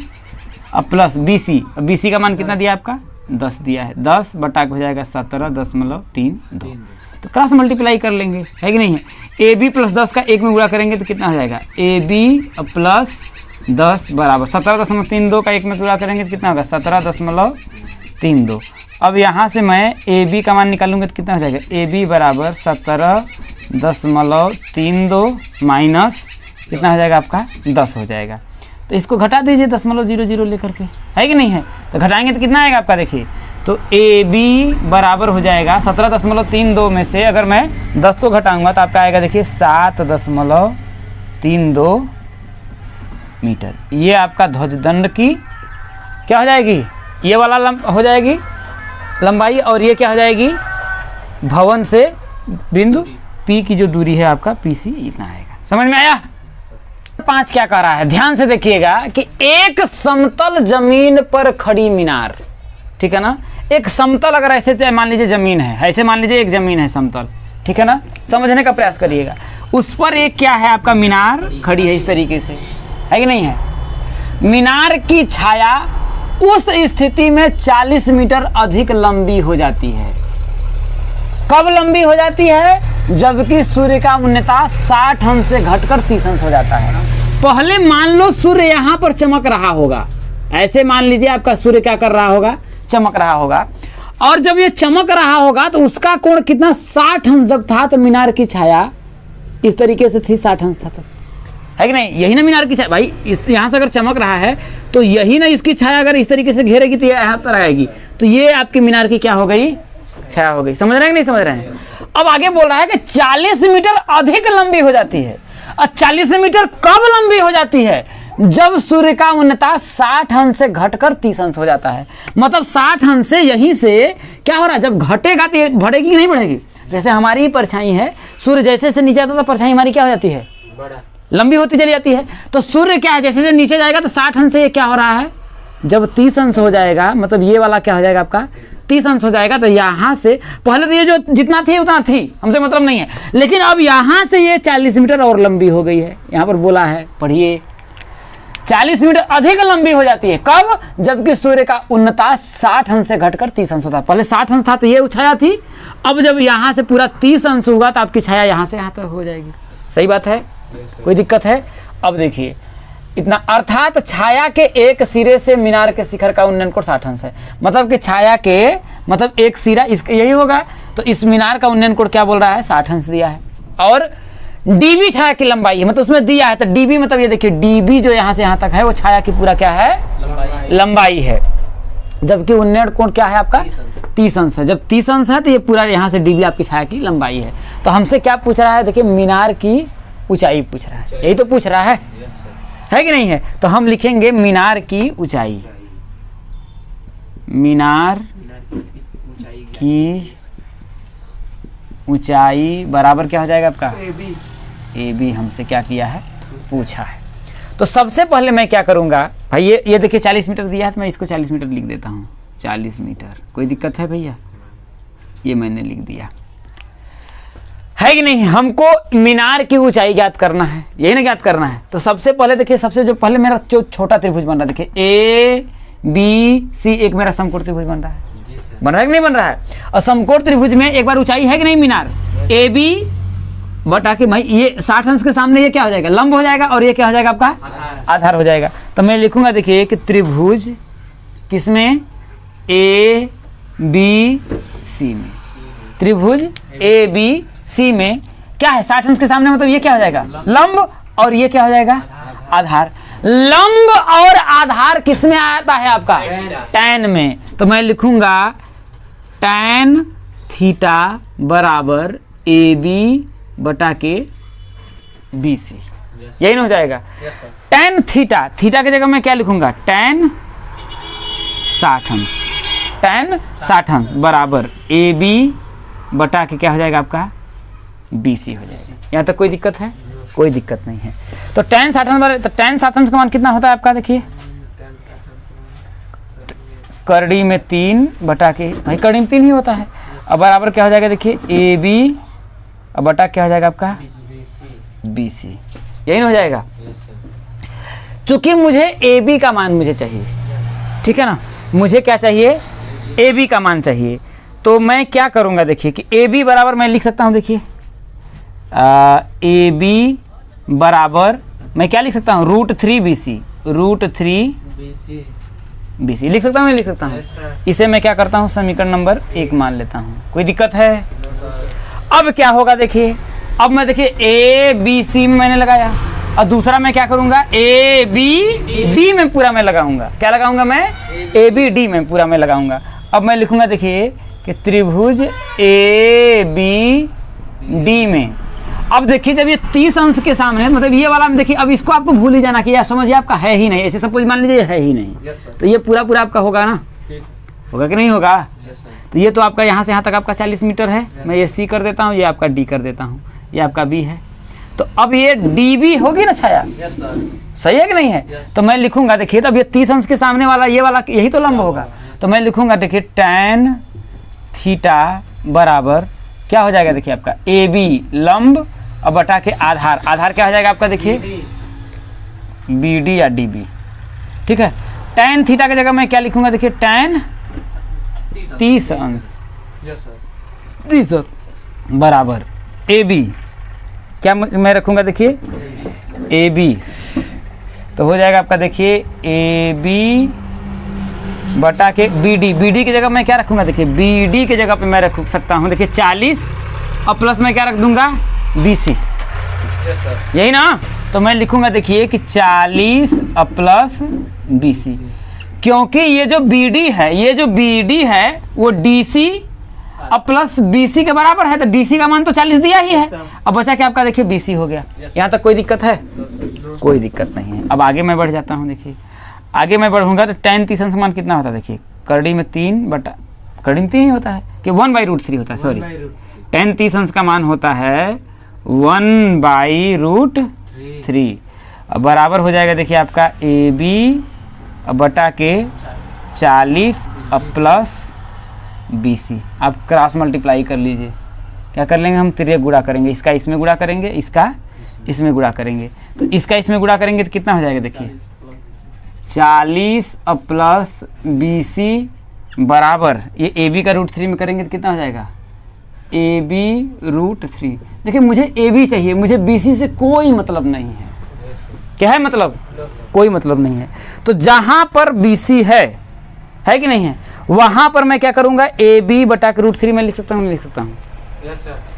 [SPEAKER 2] अब प्लस BC का मान कितना दिया आपका 10 दिया है, 10 बटा हो जाएगा 17.32। तो क्रॉस मल्टीप्लाई कर लेंगे, है कि नहीं है। AB प्लस 10 का 1 में गुणा करेंगे तो कितना हो जाएगा, AB प्लस 10 बराबर 17.32 का 1 में गुणा करेंगे तो कितना होगा 17.32। अब यहाँ से मैं AB का मान निकालूंगा तो कितना हो जाएगा, AB बराबर 17.32 माइनस कितना हो जाएगा आपका 10 हो जाएगा। तो इसको घटा दीजिए 0.00 लेकर के, है कि नहीं है। तो घटाएंगे तो कितना आएगा आपका, देखिए तो AB बराबर हो जाएगा 17.32 में से अगर मैं 10 को घटाऊंगा तो आपका आएगा देखिए 7.32 मीटर। ये आपका ध्वजदंड की क्या हो जाएगी, ये वाला हो जाएगी लंबाई, और ये क्या हो जाएगी भवन से बिंदु P की जो दूरी है आपका PC इतना आएगा। समझ में आया। 5 क्या कह रहा है, ध्यान से देखिएगा कि एक समतल जमीन पर खड़ी मीनार, ठीक है ना। एक समतल अगर ऐसे मान लीजिए जमीन है, ऐसे मान लीजिए एक जमीन है समतल, ठीक है ना, समझने का प्रयास करिएगा। उस पर एक क्या है आपका मीनार खड़ी है इस तरीके से, है कि नहीं है। मीनार की छाया उस स्थिति में 40 मीटर अधिक लंबी हो जाती है। कब लंबी हो जाती है, जबकि सूर्य का उन्नता 60 अंश से घटकर 30 अंश हो जाता है। पहले मान लो सूर्य यहाँ पर चमक रहा होगा, ऐसे मान लीजिए आपका सूर्य क्या कर रहा होगा, चमक रहा होगा, और जब ये चमक रहा होगा तो उसका कोण कितना 60 अंश जब था, तो मीनार की छाया इस तरीके से थी, 60 अंश था तब, है कि नहीं। यही ना मीनार की छाया भाई, इस यहाँ से अगर चमक रहा है तो यही ना इसकी छाया अगर इस तरीके से घेरेगी तो यहाँ पर आएगी, तो ये आपकी मीनार की क्या हो गई, छाया हो गई। समझ रहे हैं कि नहीं समझ रहे हैं। अब आगे बोल रहा है कि 40 मीटर अधिक लंबी हो जाती है। और 40 मीटर कब लंबी हो जाती है, जब सूर्य का उन्नता 60 अंश से घटकर 30 अंश हो जाता है। मतलब 60 अंश से यहीं से क्या हो रहा है, जब घटेगा तो ये बढ़ेगी कि नहीं बढ़ेगी। जैसे हमारी परछाई है, सूर्य जैसे से नीचे आता तो परछाई हमारी क्या हो जाती है, लंबी होती चली जाती है। तो सूर्य क्या है, जैसे जैसे नीचे जाएगा तो 60 अंश से ये क्या हो रहा है, जब 30 अंश हो जाएगा, मतलब ये वाला क्या हो जाएगा आपका 30 अंश हो जाएगा, तो यहाँ से पहले तो ये जो जितना थी उतना थी, हमसे मतलब नहीं है, लेकिन अब यहाँ से ये 40 मीटर और लंबी हो गई है। यहाँ पर बोला है, पढ़िए, 40 मीटर अधिक लंबी हो जाती है। कब, जबकि सूर्य का उन्नता 60 अंश से घटकर 30 अंश होता है। पहले 60 अंश था तो ये छाया थी, अब जब यहाँ से पूरा 30 अंश होगा तो आपकी छाया यहाँ से यहाँ तक हो जाएगी। सही बात है, कोई दिक्कत है। अब देखिए इतना, अर्थात छाया के एक सिरे से मीनार के शिखर का उन्नयन कोण 60 अंश है। मतलब कि छाया के मतलब एक सिरा इसका यही होगा, तो इस मीनार का उन्नयन कोण क्या बोल रहा है, 60 अंश दिया है। और डीबी छाया की लंबाई है, मतलब उसमें दिया है, तो डीबी मतलब ये देखिए डीबी जो यहाँ से यहाँ तक है वो छाया की पूरा क्या है, लंबाई है। जबकि उन्नयन कोण क्या है आपका 30 अंश है। जब 30 अंश है तो ये पूरा यहाँ से डीबी आपकी छाया की लंबाई है। तो हमसे क्या पूछ रहा है, देखिए मीनार की ऊंचाई पूछ रहा है, यही तो पूछ रहा है कि नहीं है। तो हम लिखेंगे मीनार की ऊंचाई, मीनार की ऊंचाई बराबर क्या हो जाएगा आपका AB हमसे क्या किया है, पूछा है। तो सबसे पहले मैं क्या करूंगा भाई, ये देखिए 40 मीटर दिया है, तो मैं इसको 40 मीटर लिख देता हूँ। 40 मीटर, कोई दिक्कत है भैया, ये मैंने लिख दिया, है कि नहीं। हमको मीनार की ऊंचाई ज्ञात करना है, यही ना ज्ञात करना है। तो सबसे पहले देखिए, सबसे जो पहले मेरा जो छोटा त्रिभुज बन रहा है, देखिए ABC एक मेरा समकोण त्रिभुज बन रहा है, बन रहा है कि नहीं बन रहा है। और समकोण त्रिभुज में एक बार ऊंचाई है कि नहीं, मीनार AB बटा के भाई ये 60 अंश के सामने ये क्या हो जाएगा, लंब हो जाएगा, और ये क्या हो जाएगा आपका आधार हो जाएगा। तो मैं लिखूंगा देखिए कि त्रिभुज किसमें, ABC में, त्रिभुज ABC में क्या है 60 अंश के सामने, मतलब ये क्या हो जाएगा लंब, और ये क्या हो जाएगा आधार। लंब और आधार किस में आता है आपका, tan में। तो मैं लिखूंगा tan थीटा बराबर AB बटा के BC, यही ना हो जाएगा। tan थीटा, थीटा की जगह मैं क्या लिखूंगा, tan 60 अंश, tan 60 अंश बराबर AB बटा के क्या हो जाएगा आपका BC हो जाएगा। यहाँ तक कोई दिक्कत है, कोई दिक्कत नहीं है। तो tan 60 अंश, तो tan 60 अंश का मान कितना होता है आपका, देखिए करड़ी में 3 बटा के, भाई करड़ी में 3 ही होता है, अब बराबर क्या हो जाएगा देखिए AB और बटा क्या हो जाएगा आपका BC, यही ना हो जाएगा। चूंकि मुझे AB का मान मुझे चाहिए, ठीक है ना, मुझे क्या चाहिए, AB का मान चाहिए। तो मैं क्या करूंगा देखिए कि AB बराबर मैं लिख सकता हूं, देखिए AB बराबर मैं क्या लिख सकता हूँ, √3 BC, √3 BC लिख सकता हूँ, नहीं लिख सकता हूँ। इसे मैं क्या करता हूँ, समीकरण नंबर 1 मान लेता हूँ, कोई दिक्कत है। अब क्या होगा देखिए, अब मैं देखिए ABC में मैंने लगाया, और दूसरा मैं क्या करूंगा, ए बी डी में पूरा मैं लगाऊंगा। क्या लगाऊंगा मैं, ए बी डी में पूरा मैं लगाऊंगा। अब मैं लिखूंगा देखिए कि त्रिभुज ए बी डी में। अब देखिए जब ये 30 अंश के सामने, मतलब ये वाला में देखिए, अब इसको आपको भूल ही जाना कि यार समझिए आपका है ही नहीं, ऐसे सपोज मान लीजिए है ही नहीं, तो ये पूरा पूरा आपका होगा ना, होगा कि नहीं होगा। तो ये तो आपका यहाँ से यहाँ तक आपका 40 मीटर है। मैं ये सी कर देता हूँ, ये आपका डी कर देता हूँ, ये आपका बी है। तो अब ये डी बी होगी ना छाया, सही है कि नहीं है। तो मैं लिखूंगा देखिए, तब ये 30 अंश के सामने वाला ये वाला यही तो लंब होगा। तो मैं लिखूंगा देखिए टैन थीटा बराबर क्या हो जाएगा, देखिए आपका ए बी लंब और बटा के आधार, आधार क्या हो जाएगा आपका देखिए बी डी या डी बी। ठीक है, टैन थीटा की जगह मैं क्या लिखूंगा देखिए टैन 30 अंश 30 बराबर ए बी, क्या मैं रखूंगा देखिए ए बी, तो हो जाएगा आपका देखिए ए बी बटा के बी डी। बी डी की जगह मैं क्या रखूंगा देखिए, बी डी की जगह पे मैं रख सकता हूँ देखिए 40 और प्लस मैं क्या रख दूंगा बी सी, यही ना। तो मैं लिखूंगा देखिए कि 40 और प्लस बी सी, क्योंकि ये जो बी डी है, ये जो बी डी है वो डी सी और प्लस बी सी के बराबर है। तो डी सी का मान तो 40 दिया ही है, अब बचा क्या आपका देखिए बी सी हो गया। यहाँ तक कोई दिक्कत है, कोई दिक्कत नहीं है। अब आगे मैं बढ़ जाता हूँ, देखिए आगे मैं बढ़ूंगा तो टैन 30 अंश मान कितना होता है देखिए, करड़ी में 3 बटा, करड़ी में 3 ही होता है कि 1/√3 होता है, सॉरी टैन 30 अंश का मान होता है 1/√3 बराबर हो जाएगा देखिए आपका ए बी बटा के 40 और प्लस बी सी। आप क्रॉस मल्टीप्लाई कर लीजिए, क्या कर लेंगे हम, तिर्यक गुणा करेंगे, इसका इसमें गुणा करेंगे, इसका इसमें गुणा करेंगे, तो इसका इसमें गुणा करेंगे तो कितना हो जाएगा देखिए 40 और प्लस बी सी बराबर, ये ए बी का √3 में करेंगे तो कितना हो जाएगा ए बी √3। देखिए मुझे ए बी चाहिए, मुझे बी सी से कोई मतलब नहीं है। क्या है मतलब, कोई मतलब नहीं है। तो जहां पर बी सी है कि नहीं है, वहां पर मैं क्या करूंगा ए बी बटा के √3 में लिख सकता हूँ, लिख सकता हूँ,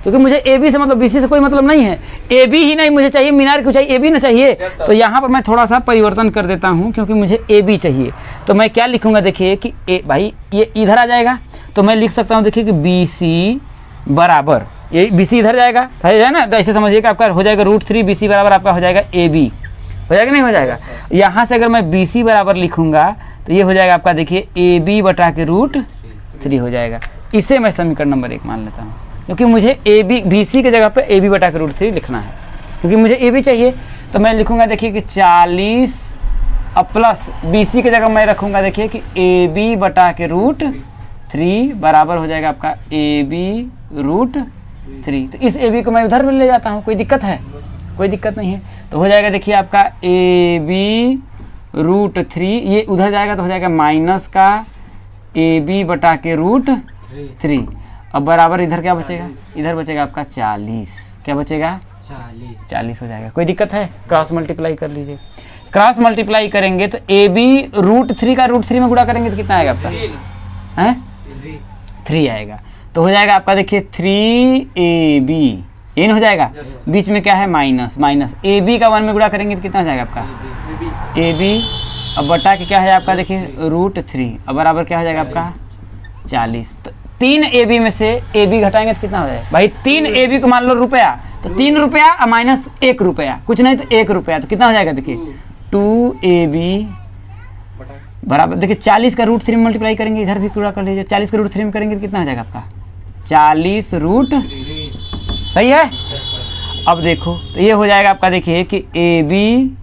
[SPEAKER 2] क्योंकि मुझे ए बी से मतलब बी सी से कोई मतलब नहीं है। ए बी ही नहीं मुझे चाहिए, मीनार क्यों चाहिए, ए बी ना चाहिए। तो यहाँ पर मैं थोड़ा सा परिवर्तन कर देता हूँ, क्योंकि मुझे ए बी चाहिए। तो मैं क्या लिखूंगा देखिए कि ए भाई ये इधर आ जाएगा, तो मैं लिख सकता हूँ देखिए कि बी सी बराबर, ये बी सी इधर जाएगा है ना, तो ऐसे समझिए कि आपका हो जाएगा √3, बी सी बराबर आपका हो जाएगा ए बी, हो जाएगा नहीं हो जाएगा। यहाँ से अगर मैं बी सी बराबर लिखूंगा तो ये हो जाएगा आपका देखिए ए बी बटा के √3 हो जाएगा। इसे मैं समीकरण नंबर 1 मान लेता हूँ, क्योंकि मुझे ए बी बी सी की जगह पे ए बी बटा के √3 लिखना है, क्योंकि मुझे ए बी चाहिए। तो मैं लिखूंगा देखिए कि 40 और प्लस बी सी की जगह मैं रखूंगा देखिए कि ए बी बटा के √3 बराबर हो जाएगा आपका ए बी √3। तो इस ए बी को मैं उधर ले जाता हूँ, कोई दिक्कत है, कोई दिक्कत नहीं है। तो हो जाएगा देखिए आपका ए बी √3, ये उधर जाएगा तो हो जाएगा माइनस का ए बी बटा के √3। अब बराबर इधर क्या बचेगा, इधर बचेगा आपका 40, क्या बचेगा 40 हो जाएगा। कोई दिक्कत है, क्रॉस मल्टीप्लाई कर लीजिए। क्रॉस मल्टीप्लाई करेंगे तो ए बी √3 का √3 में गुणा करेंगे तो कितना आएगा आपका, हैं 3 आएगा। तो हो जाएगा आपका देखिए 3ab, इन हो जाएगा, बीच में क्या है माइनस, माइनस ए बी का 1 में गुणा करेंगे तो कितना हो जाएगा आपका ए बी, अब बटा के क्या है आपका देखिए √3, अब बराबर क्या हो जाएगा आपका 40। तो 3ab में से ए बी घटाएंगे तो कितना हो जाएगा भाई, 3ab को मान लो रुपया, तो 3 रुपया और माइनस 1 रुपया, कुछ नहीं तो 1 रुपया, तो कितना हो जाएगा देखिए 2ab बराबर देखिए 40 का √3 में मल्टीप्लाई करेंगे, इधर भी पूरा कर लीजिए, 40 का √3 में करेंगे तो कितना हो जाएगा आपका 40√, सही है। अब देखो तो ये हो जाएगा आपका देखिए कि ए बी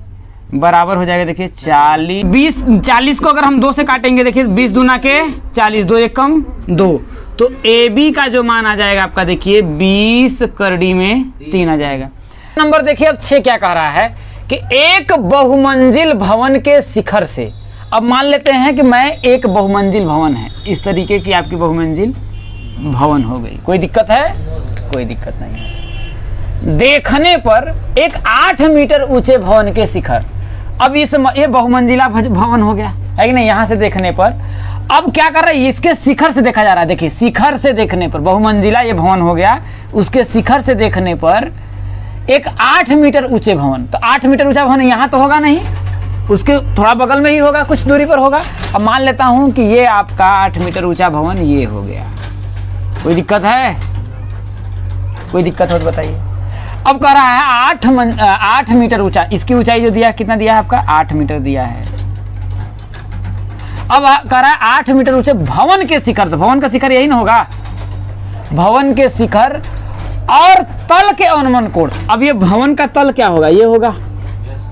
[SPEAKER 2] बराबर हो जाएगा देखिए 40 को अगर हम 2 से काटेंगे देखिए 20 दूना के 40, 2 एक कम 2, तो ए बी का जो मान आ जाएगा आपका देखिए 20 करड़ी में 3 आ जाएगा। नंबर देखिए अब 6 क्या कह रहा है कि एक बहुमंजिल भवन के शिखर से, अब मान लेते हैं कि मैं एक बहुमंजिल भवन है, इस तरीके की आपकी बहुमंजिल भवन हो गई, कोई दिक्कत है, कोई दिक्कत नहीं है। देखने पर एक 8 मीटर ऊंचे भवन के शिखर, अब ये बहुमंजिला भवन हो गया है कि नहीं, यहां से देखने पर अब क्या कर रहा है, इसके शिखर से देखा जा रहा है, देखिए शिखर से देखने पर बहुमंजिला ये भवन हो गया, उसके शिखर से देखने पर एक 8 मीटर ऊंचे भवन, तो 8 मीटर ऊंचा भवन यहाँ तो होगा नहीं, उसके थोड़ा बगल में ही होगा, कुछ दूरी पर होगा। अब मान लेता हूँ कि ये आपका 8 मीटर ऊंचा भवन ये हो गया। कोई दिक्कत है? कोई दिक्कत हो तो बताइए। अब कह रहा है 8 मीटर ऊंचा, इसकी ऊंचाई जो दिया कितना दिया है आपका? 8 मीटर दिया है। अब कह रहा है 8 मीटर ऊंचे भवन के शिखर, तो भवन का शिखर यही ना होगा, भवन के शिखर और तल के अवनमन कोण। अब ये भवन का तल क्या होगा? ये होगा,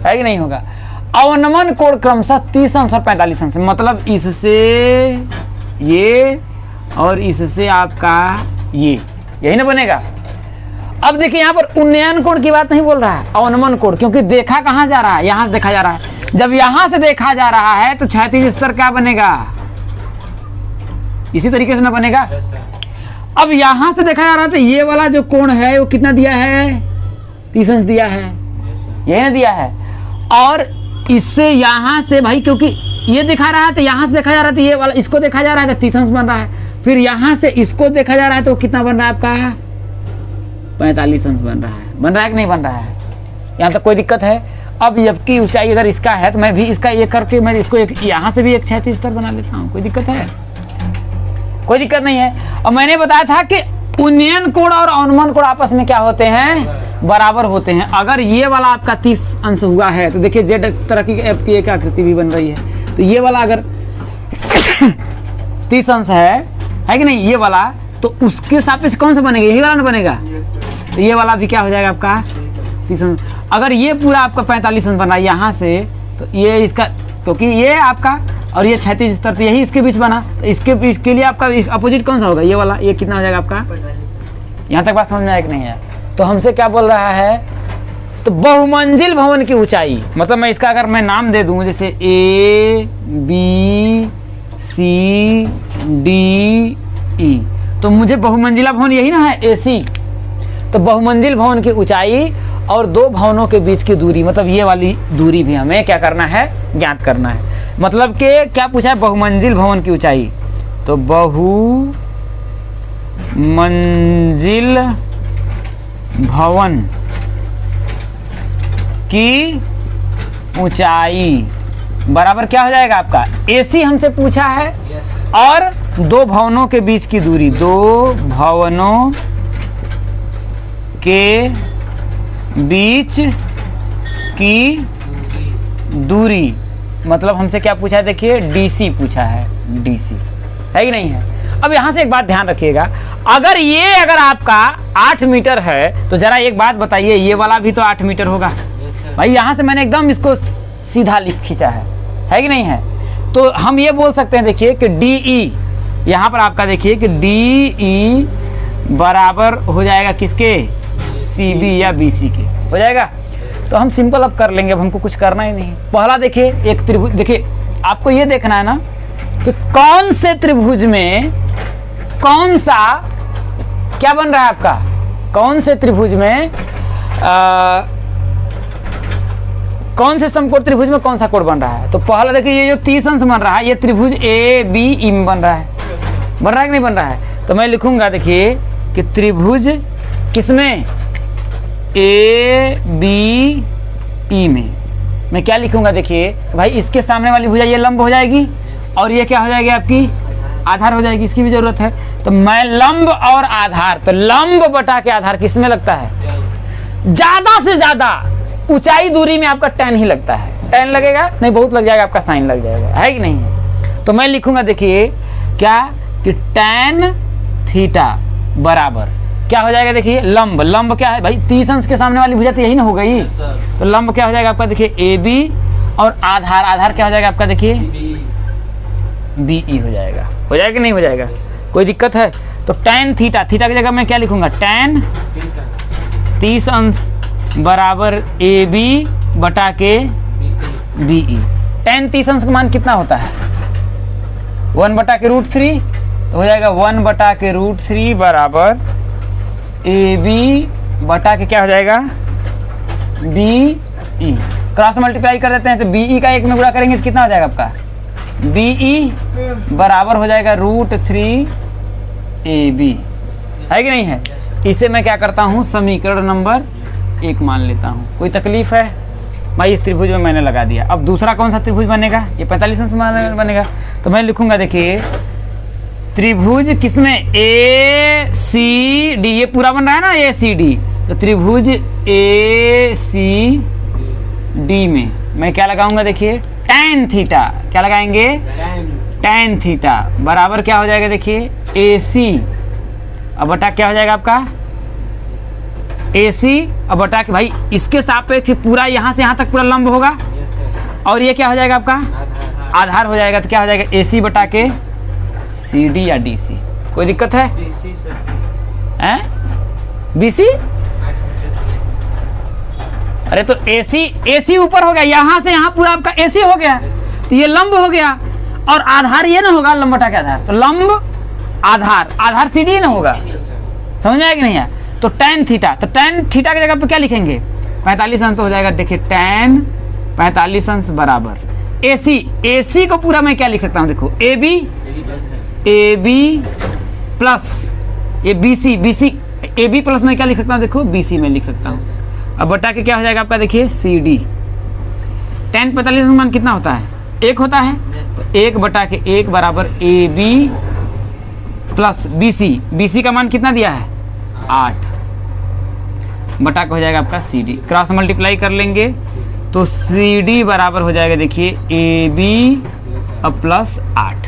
[SPEAKER 2] है कि नहीं होगा? अवनमन कोण क्रमशः 30 अंश और 45 अंश, मतलब इससे ये और इससे आपका ये, यही ना बनेगा। अब देखिए यहाँ पर उन्नयन कोण की बात नहीं बोल रहा है, अवनमन कोण, क्योंकि देखा कहाँ जा रहा है? यहाँ से देखा जा रहा है। जब यहाँ से देखा जा रहा है तो क्षैतिज स्तर क्या बनेगा? इसी तरीके से ना बनेगा। अब यहाँ से देखा जा रहा है तो ये वाला जो कोण है वो कितना दिया है? 30 अंश दिया है, यही ना दिया है। और इससे यहाँ से भाई, क्योंकि ये दिखा रहा है तो यहाँ से देखा जा रहा है तो ये वाला, इसको देखा जा रहा है तो 30 अंश बन रहा है। फिर यहाँ से इसको देखा जा रहा है तो कितना बन रहा है आपका? 45 अंश बन रहा है। बन रहा है कि नहीं बन रहा है? यहाँ तक कोई दिक्कत है? अब जबकि ऊंचाई अगर इसका है तो मैं भी इसका ये करके मैं इसको एक यहाँ से भी एक क्षैतिज स्तर बना लेता हूँ। कोई दिक्कत है? कोई दिक्कत नहीं है। और मैंने बताया था कि उन्नयन कोण और अवनमन कोण आपस में क्या होते हैं? बराबर होते हैं। अगर ये वाला आपका 30 अंश हुआ है तो देखिए जेड तरह की आपकी एक आकृति भी बन रही है, तो ये वाला अगर 30 अंश है कि नहीं, ये वाला, तो उसके सापेक्ष कौन सा बनेगा? यही वाला ना बनेगा। तो ये वाला भी क्या हो जाएगा आपका? 30 अंश। अगर ये पूरा आपका 45 अंश बना यहाँ से, तो ये इसका, क्योंकि ये आपका और ये क्षैतिज स्तर, तो यही इसके बीच बना, तो इसके लिए आपका अपोजिट कौन सा होगा? ये वाला। ये कितना हो जाएगा आपका? यहाँ तक बात समझ में आया कि नहीं है? तो हमसे क्या बोल रहा है? तो बहुमंजिल भवन की ऊंचाई, मतलब मैं इसका अगर मैं नाम दे दूं जैसे A B C D E, तो मुझे बहुमंजिला भवन यही ना है, AC। तो बहुमंजिल भवन की ऊंचाई और दो भवनों के बीच की दूरी, मतलब ये वाली दूरी भी हमें क्या करना है? ज्ञात करना है। मतलब कि क्या पूछा है? बहुमंजिल भवन की ऊंचाई। तो बहुमंजिल भवन की ऊंचाई बराबर क्या हो जाएगा आपका? AC हमसे पूछा है और दो भवनों के बीच की दूरी, दो भवनों के बीच की दूरी, मतलब हमसे क्या पूछा है? देखिए DC पूछा है, DC है कि नहीं है? अब यहाँ से एक बात ध्यान रखिएगा, अगर आपका 8 मीटर है तो जरा एक बात बताइए, ये वाला भी तो 8 मीटर होगा भाई। यहाँ से मैंने एकदम इसको सीधा खींचा है कि नहीं है? तो हम ये बोल सकते हैं, देखिए कि DE, यहाँ पर आपका देखिए कि DE बराबर हो जाएगा किसके? CB या BC के हो जाएगा। तो हम सिंपल अब कर लेंगे, अब हमको कुछ करना ही नहीं। पहला देखिए एक त्रिभुज, देखिए आपको ये देखना है ना कि कौन से त्रिभुज में कौन सा क्या बन रहा है आपका? कौन से त्रिभुज में कौन से समकोण त्रिभुज में कौन सा कोण बन रहा है? तो पहला देखिए ये जो 30 अंश बन रहा है, ये त्रिभुज ABE में बन रहा है। बन रहा है कि नहीं बन रहा है? तो मैं लिखूंगा देखिए कि त्रिभुज किसमें? ABE में। मैं क्या लिखूंगा? देखिए भाई इसके सामने वाली भुजा ये लंब हो जाएगी और ये क्या हो जाएगी आपकी? आधार हो जाएगी। इसकी भी जरूरत है। तो मैं लंब और आधार, तो लंब बटा के आधार किसमें लगता है? ज्यादा से ज्यादा ऊंचाई दूरी में आपका tan ही लगता है। tan लगेगा नहीं, बहुत लग जाएगा आपका sin लग जाएगा, है कि नहीं? तो मैं लिखूंगा देखिए क्या कि tan थीटा बराबर क्या हो जाएगा? देखिए लंब, लंब क्या है भाई? 30 अंश के सामने वाली भुजा तो यही ना हो गई। तो लंब क्या हो जाएगा आपका? देखिए AB और आधार, आधार क्या हो जाएगा आपका? देखिए BE हो जाएगा। हो जाएगा कि नहीं हो जाएगा? कोई दिक्कत है? तो tan थीटा, थीटा की जगह मैं क्या लिखूंगा? tan 30 अंश बराबर AB बटा के BE। tan 30 अंश का मान कितना होता है? 1 बटा के √3, तो हो जाएगा 1 बटा के √3 बराबर AB बटा के क्या हो जाएगा? BE। क्रॉस मल्टीप्लाई कर देते हैं तो BE का 1 में गुणा करेंगे तो कितना हो जाएगा आपका? BE बराबर हो जाएगा √3 AB, है कि नहीं है? इसे मैं क्या करता हूँ? समीकरण नंबर 1 मान लेता हूँ। कोई तकलीफ है भाई? इस त्रिभुज में मैंने लगा दिया। अब दूसरा कौन सा त्रिभुज बनेगा? ये 45 अंश बनेगा। तो मैं लिखूंगा, देखिए त्रिभुज किसमें? ए सी डी, ये पूरा बन रहा है ना ए सी डी, तो त्रिभुज ए सी डी में मैं क्या लगाऊंगा? देखिए tan थीटा। क्या लगाएंगे? tan थीटा बराबर क्या हो जाएगा? देखिए ए सी अब बटा क्या हो जाएगा आपका? ए सी अब बटा के भाई इसके सापेक्ष पूरा यहाँ से यहाँ तक पूरा लंब होगा, और ये क्या हो जाएगा आपका? आधार हो जाएगा। तो क्या हो जाएगा? ए सी बटा के सी डी या डी सी। कोई दिक्कत है? B C? अरे तो ए सी ऊपर हो गया, यहाँ से यहाँ पूरा आपका ए सी हो गया, तो ये लंब हो गया, और आधार ये ना होगा लंब बटा के आधार, तो लंब आधार सी डी ना होगा। समझ में आया कि नहीं है? तो tan थीटा, तो tan थीटा की जगह पे क्या लिखेंगे? 45 अंश हो जाएगा। देखिए tan 45 अंश बराबर ए सी को पूरा मैं क्या लिख सकता हूँ? देखो ए बी प्लस ये B C A B plus मैं क्या लिख सकता हूँ? देखो बी सी में लिख सकता हूँ। अब बटा के क्या हो जाएगा आपका? देखिए सी डी। tan 45 मान कितना होता है? 1 होता है, तो 1 बटा के 1 बराबर A B plus B C का मान कितना दिया है? 8 बटा का हो जाएगा आपका सी डी। क्रॉस मल्टीप्लाई कर लेंगे तो सी डी बराबर हो जाएगा, देखिए ए बी अब प्लस 8।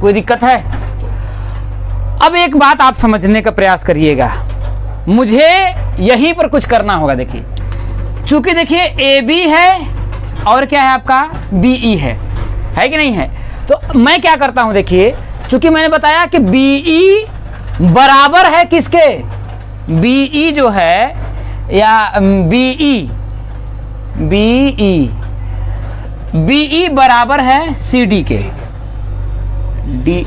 [SPEAKER 2] कोई दिक्कत है? अब एक बात आप समझने का प्रयास करिएगा, मुझे यहीं पर कुछ करना होगा। देखिए चूंकि देखिए ए बी है और क्या है आपका? बी ई है कि नहीं है? तो मैं क्या करता हूं? देखिए चूंकि मैंने बताया कि बी ई बराबर है किसके? बी ई जो है या बी ई बराबर है सी डी के। डी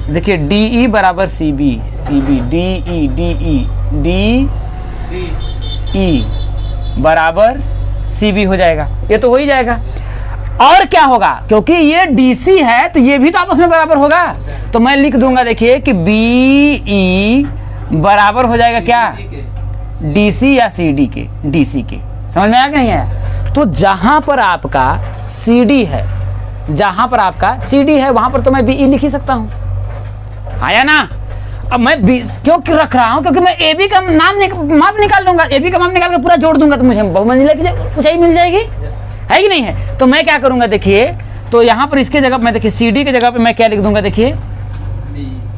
[SPEAKER 2] देखिए डी ई बराबर सी बी डी ई बराबर सी बी हो जाएगा। ये तो हो ही जाएगा। और क्या होगा? क्योंकि ये डी सी है तो ये भी तो आपस में बराबर होगा, तो मैं लिख दूंगा देखिए कि बी ई बराबर हो जाएगा क्या? डी सी या सी डी के, डी सी के। समझ में आया कि नहीं है? तो जहां पर आपका सी डी है, वहां पर तो मैं बी ई लिख ही सकता हूं। आया ना? अब मैं क्यों रख रहा हूं? क्योंकि मैं ए बी का माप निकाल लूंगा, ए बी का माप निकाल कर पूरा जोड़ दूंगा तो मुझे बहुमंजिला की ऊंचाई मिल जाएगी, है कि नहीं है? तो मैं क्या करूंगा? देखिए तो यहां पर इसके जगह मैं देखिए सी डी की जगह पे मैं क्या लिख दूंगा? देखिए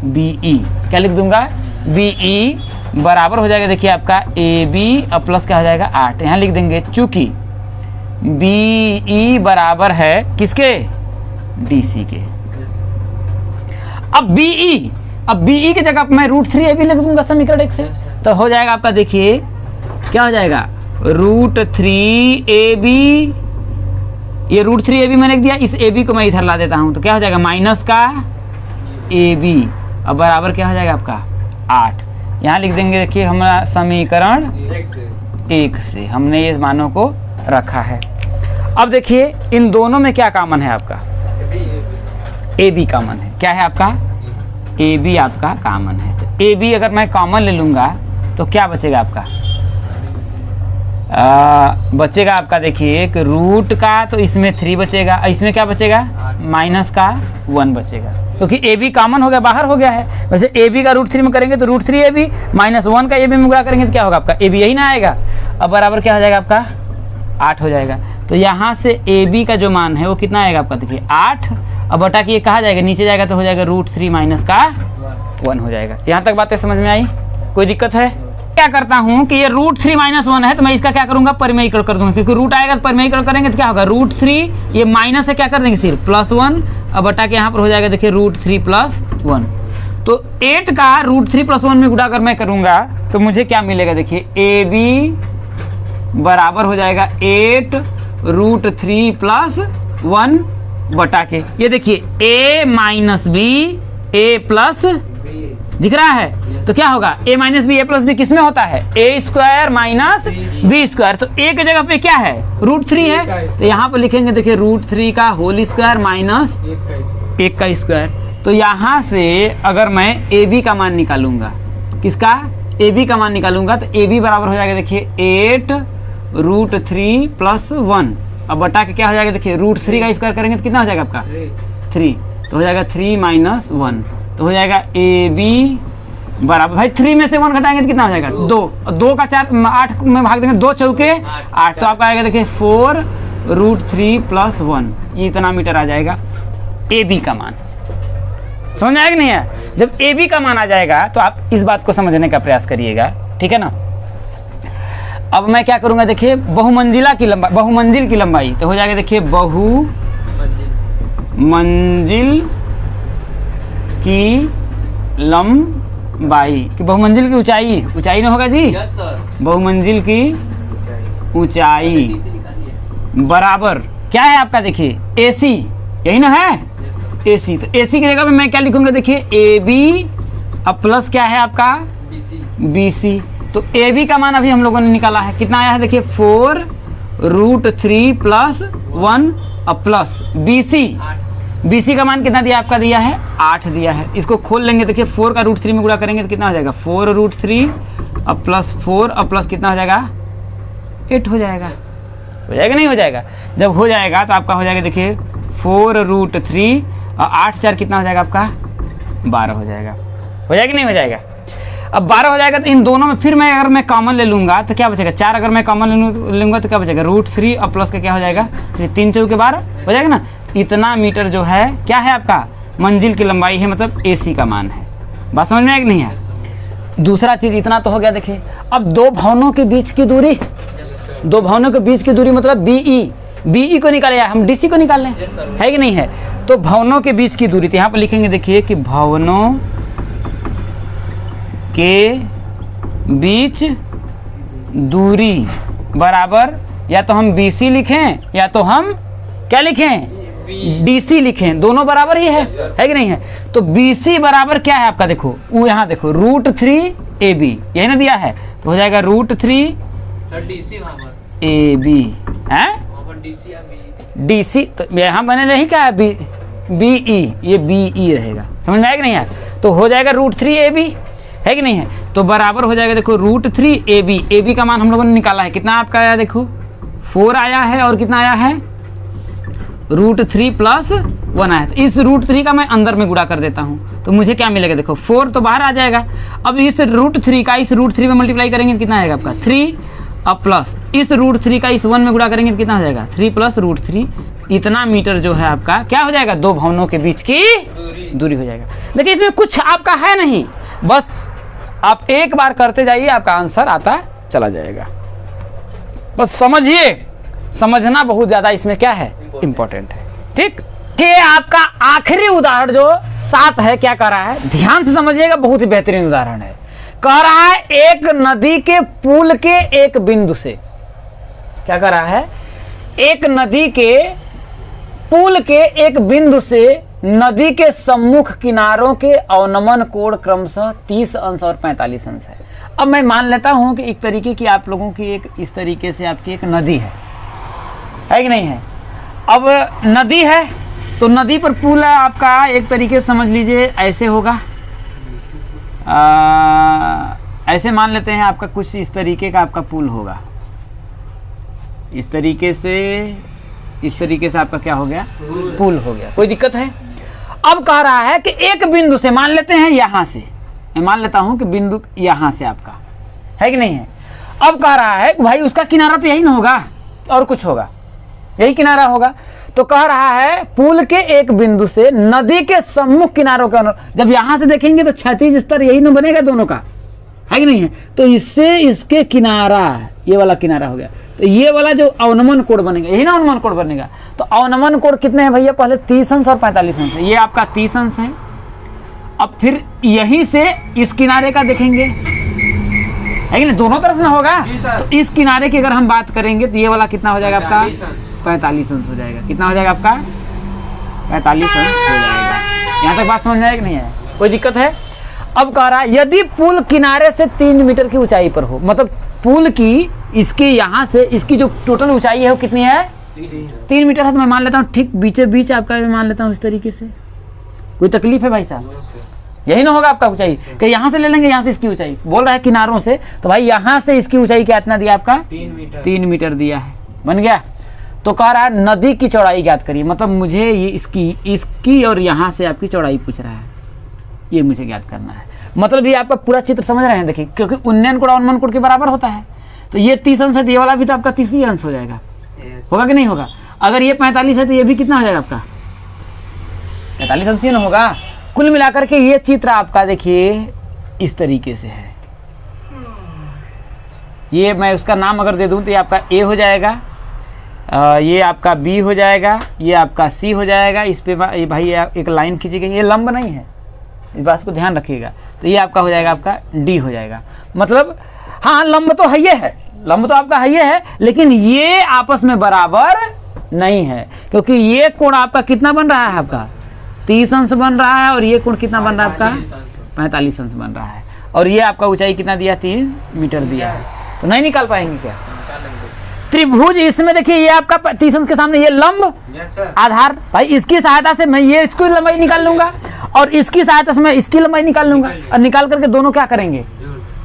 [SPEAKER 2] बी ई। क्या लिख दूंगा? बी ई बराबर हो जाएगा देखिए आपका ए बी अब प्लस क्या हो जाएगा? 8। यहां लिख देंगे चूंकि बी ई बराबर है किसके? डी सी के। अब बी ई की जगह मैं √3 ए बी लिख दूंगा समीकरण 1 से, तो हो जाएगा आपका देखिए क्या हो जाएगा? √3 ए बी। ये √3 ए बी मैंने लिख दिया, इस ए बी को मैं इधर ला देता हूं तो क्या हो जाएगा? माइनस का ए बी अब बराबर क्या हो जाएगा आपका? 8। यहाँ लिख देंगे देखिए हमारा समीकरण 1 से हमने ये मानों को रखा है। अब देखिए इन दोनों में क्या कॉमन है आपका? ए बी कॉमन है। क्या है आपका? ए बी आपका कॉमन है। तो ए बी अगर मैं कॉमन ले लूंगा तो क्या बचेगा आपका? बचेगा आपका देखिए कि रूट का तो इसमें 3 बचेगा, इसमें क्या बचेगा? माइनस का 1 बचेगा, क्योंकि ए बी कॉमन हो गया, बाहर हो गया है। वैसे ए बी का √3 में करेंगे तो √3 ए बी माइनस 1 का ए बी में गुणा करेंगे तो क्या होगा आपका? ए बी यही ना आएगा। अब बराबर क्या हो जाएगा आपका? 8 हो जाएगा। तो यहाँ से ए बी का जो मान है वो कितना आएगा आपका? देखिए 8। अब बटा कि ये कहा जाएगा? नीचे जाएगा तो हो जाएगा √3 माइनस का 1 हो जाएगा। यहाँ तक बातें समझ में आई? कोई दिक्कत है? क्या करता हूँ कि ये √3 माइनस 1 है तो मैं इसका क्या करूंगा? परिमेयीकरण कर दूंगा, क्योंकि रूट आएगा तो परिमेयीकरण करेंगे तो क्या होगा? √3 ये माइनस है, क्या कर देंगे? सिर्फ +1। अब बटा के यहाँ पर हो जाएगा देखिए √3 + 1। तो 8 का √3 + 1 में गुणा कर मैं करूंगा तो मुझे क्या मिलेगा? देखिए ए बी बराबर हो जाएगा 8 √3 + 1 बटा के ये देखिए a - b a प्लस दिख रहा है, तो क्या होगा? a - b a + b किस में होता है? a² - b²। तो a की जगह पे क्या है? √3 है, तो यहाँ पर लिखेंगे देखिए √3 का होल स्क्वायर माइनस 1 का स्क्वायर। तो यहाँ से अगर मैं a b का मान निकालूंगा, किसका? ए बी का मान निकालूंगा तो ए बी बराबर हो जाएगा देखिए 8√3 + 1। अब बटा के क्या हो जाएगा देखिए √3 का स्क्वायर करेंगे तो कितना हो जाएगा आपका 3, तो हो जाएगा 3 - 1, तो हो जाएगा ए बी बराबर, भाई 3 में से 1 घटाएंगे तो कितना हो जाएगा 2, और 2 का 4 8 में भाग देंगे, 2 चौके 8, तो आपका आएगा देखिए 4√3 + 1, ये इतना मीटर आ जाएगा ए बी का मान। समझ में आया कि नहीं है? जब ए बी का मान आ जाएगा तो आप इस बात को समझने का प्रयास करिएगा, ठीक है ना। अब मैं क्या करूंगा देखिए बहुमंजिल की लंबाई, तो हो जाएगा देखिए बहुमंजिल की लंबाई कि बहुमंजिल की ऊंचाई ना होगा जी, बहुमंजिल की ऊंचाई बराबर क्या है आपका देखिए AC, यही ना है AC। तो AC की जगह पे मैं क्या लिखूंगा देखिए AB अब प्लस क्या है आपका BC। तो AB का मान अभी हम लोगों ने निकाला है, कितना आया है देखिए 4√3 + 1 अब प्लस BC का मान कितना दिया आपका, दिया है 8 दिया है। इसको खोल लेंगे देखिए 4 का √3 में गुणा करेंगे तो कितना हो जाएगा 4√3 अब प्लस 4 अब प्लस कितना हो जाएगा 8 हो जाएगा नहीं हो जाएगा। जब हो जाएगा तो आपका हो जाएगा देखिए 4√3 और 8 4 कितना हो जाएगा आपका 12 हो जाएगा नहीं हो जाएगा। अब 12 हो जाएगा तो इन दोनों में फिर अगर मैं कॉमन ले लूंगा तो क्या बचेगा 4, अगर मैं कॉमन लूंगा तो क्या बचेगा √3 और प्लस का क्या हो जाएगा 3 चौके 12 हो जाएगा ना। इतना मीटर जो है क्या है आपका मंजिल की लंबाई है, मतलब AC का मान है। बात समझ में आया कि नहीं है? दूसरा चीज इतना तो हो गया देखिए। अब दो भवनों के बीच की दूरी मतलब BE को निकाले या हम DC को निकाल लें, है कि नहीं है? तो भवनों के बीच की दूरी, तो यहाँ पर लिखेंगे देखिए कि भवनों के बीच दूरी बराबर या तो हम BC लिखें या तो हम क्या लिखें DC लिखें, दोनों बराबर ही है कि नहीं है? तो BC बराबर क्या है आपका देखो वो यहाँ देखो √3 AB यही ना दिया है, तो हो जाएगा √3 AB है DC। तो यहाँ मैंने नहीं कहा BE, ये BE रहेगा, समझ में आया कि नहीं है? तो हो जाएगा √3 AB है कि नहीं है? तो बराबर हो जाएगा देखो √3 AB का मान हम लोगों ने निकाला है, कितना आपका आया देखो 4 आया है और कितना आया है √3 + 1 आया। तो इस √3 का मैं अंदर में गुणा कर देता हूँ तो मुझे क्या मिलेगा देखो 4 तो बाहर आ जाएगा। अब इस √3 का इस √3 में मल्टीप्लाई करेंगे तो कितना आएगा आपका 3 अब प्लस इस √3 का इस 1 में गुणा करेंगे तो कितना हो जाएगा 3 + √3। इतना मीटर जो है आपका क्या हो जाएगा, दो भवनों के बीच की दूरी हो जाएगा। देखिए इसमें कुछ आपका है नहीं, बस आप एक बार करते जाइए आपका आंसर आता चला जाएगा। बस समझिए, समझना बहुत ज्यादा इसमें क्या है इंपॉर्टेंट है, ठीक। ये आपका आखिरी उदाहरण जो 7 है क्या कर रहा है, ध्यान से समझिएगा, बहुत ही बेहतरीन उदाहरण है। कह रहा है एक नदी के पुल के एक बिंदु से, क्या कर रहा है, एक नदी के पुल के एक बिंदु से नदी के सम्मुख किनारों के अवनमन कोण क्रमशः 30 अंश और 45 अंश है। अब मैं मान लेता हूं कि एक तरीके की आप लोगों की एक इस तरीके से आपकी एक नदी है कि नहीं है। अब नदी है तो नदी पर पुल है आपका, एक तरीके से समझ लीजिए ऐसे होगा, ऐसे मान लेते हैं आपका कुछ इस तरीके का आपका पुल होगा, इस तरीके से आपका क्या हो गया पुल हो गया, कोई दिक्कत है। अब कह रहा है कि एक बिंदु से मान लेते हैं यहां से, मैं मान लेता हूं कि बिंदु यहां से आपका है कि नहीं है। अब कह रहा है भाई उसका किनारा तो यही ना होगा और कुछ होगा, यही किनारा होगा। तो कह रहा है पुल के एक बिंदु से नदी के सम्मुख किनारों का, जब यहां से देखेंगे तो क्षैतिज स्तर यही ना बनेगा दोनों का, है कि नहीं है। तो इससे इसके किनारा, ये वाला किनारा हो गया, तो ये वाला जो अवनमन कोण बनेगा यही ना अवनमन कोण बनेगा। तो अवनमन कोण कितने हैं भैया, पहले 30 अंश और 45 अंश है, ये आपका 30 अंश है। अब फिर यहीं से इस किनारे का देखेंगे, है कि नहीं, दोनों तरफ ना होगा। तो इस किनारे की अगर हम बात करेंगे तो ये वाला कितना हो जाएगा आपका 45 अंश हो जाएगा। कितना हो जाएगा आपका 45 अंश हो जाएगा। यहाँ तक बात समझ में आएगी नहीं है, कोई दिक्कत है। अब कह रहा है यदि पुल किनारे से 3 मीटर की ऊंचाई पर हो, मतलब पुल की इसके यहाँ से इसकी जो टोटल ऊंचाई है वो कितनी है 3 मीटर है। तो मैं मान लेता हूँ ठीक बीचे बीच आपका, मैं मान लेता हूँ इस तरीके से। कोई तकलीफ है भाई साहब, यही ना होगा आपका ऊंचाई, कि यहाँ से ले लेंगे, यहाँ से इसकी ऊंचाई बोल रहा है किनारों से, तो भाई यहाँ से इसकी ऊंचाई क्या इतना दिया आपका 3 मीटर दिया है, बन गया। तो कह रहा है नदी की चौड़ाई ज्ञात करिए, मतलब मुझे ये इसकी और यहाँ से आपकी चौड़ाई पूछ रहा है, ये मुझे ज्ञात करना है। मतलब ये आपका पूरा चित्र समझ रहे हैं, देखिए क्योंकि उन्नयन कोण अवनमन कोण के बराबर होता है, तो ये 30 अंश है, तो ये वाला भी तो आपका 30 ही अंश हो जाएगा, होगा कि नहीं होगा। अगर ये 45 है तो ये भी कितना हो जाएगा आपका 45 अंश ही ना होगा। कुल मिलाकर के ये चित्र आपका देखिए इस तरीके से है। ये मैं उसका नाम अगर दे दूं तो ये आपका ए हो जाएगा, ये आपका बी हो जाएगा, ये आपका सी हो जाएगा। इस पे ये भाई एक लाइन खींची गई, ये लंब नहीं है, इस बात को ध्यान रखिएगा। तो ये आपका हो जाएगा, आपका डी हो जाएगा। मतलब हाँ लंब तो है, लंब तो आपका है, लेकिन ये आपस में बराबर नहीं है, क्योंकि ये कोण आपका कितना बन रहा है, आपका 30 अंश बन रहा है, और ये कोण कितना बन रहा है आपका 45 अंश बन रहा है, और ये आपका ऊंचाई कितना दिया 3 मीटर दिया है। तो नहीं निकाल पाएंगे क्या त्रिभुज। इसमें देखिए ये आपका 30 अंश के सामने ये लंब आधार, भाई इसकी सहायता से मैं ये इसकी लंबाई निकाल लूंगा, और इसकी सहायता से मैं इसकी लंबाई निकाल लूंगा, और निकाल करके दोनों क्या करेंगे,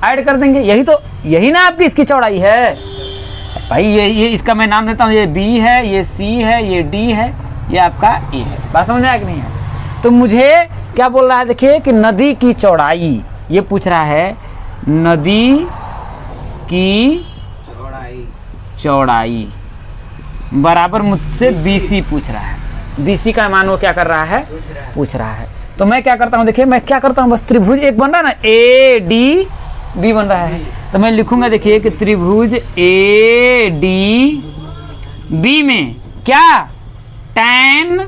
[SPEAKER 2] ऐड कर देंगे। यही ना आपकी इसकी चौड़ाई है भाई। ये इसका मैं नाम देता हूँ, ये बी है, ये सी है, ये डी है, ये आपका ए है। बात समझ आया कि नहीं है। तो मुझे क्या बोल रहा है, देखिए कि नदी की चौड़ाई, ये पूछ रहा है नदी की चौड़ाई बराबर मुझसे BC पूछ रहा है। BC का मान वो क्या कर रहा है, पूछ रहा है। तो मैं क्या करता हूँ, देखिए मैं क्या करता हूँ, बस त्रिभुज एक बन रहा है ना, ADB बन रहा है, तो मैं लिखूंगा देखिए कि त्रिभुज ADB में क्या tan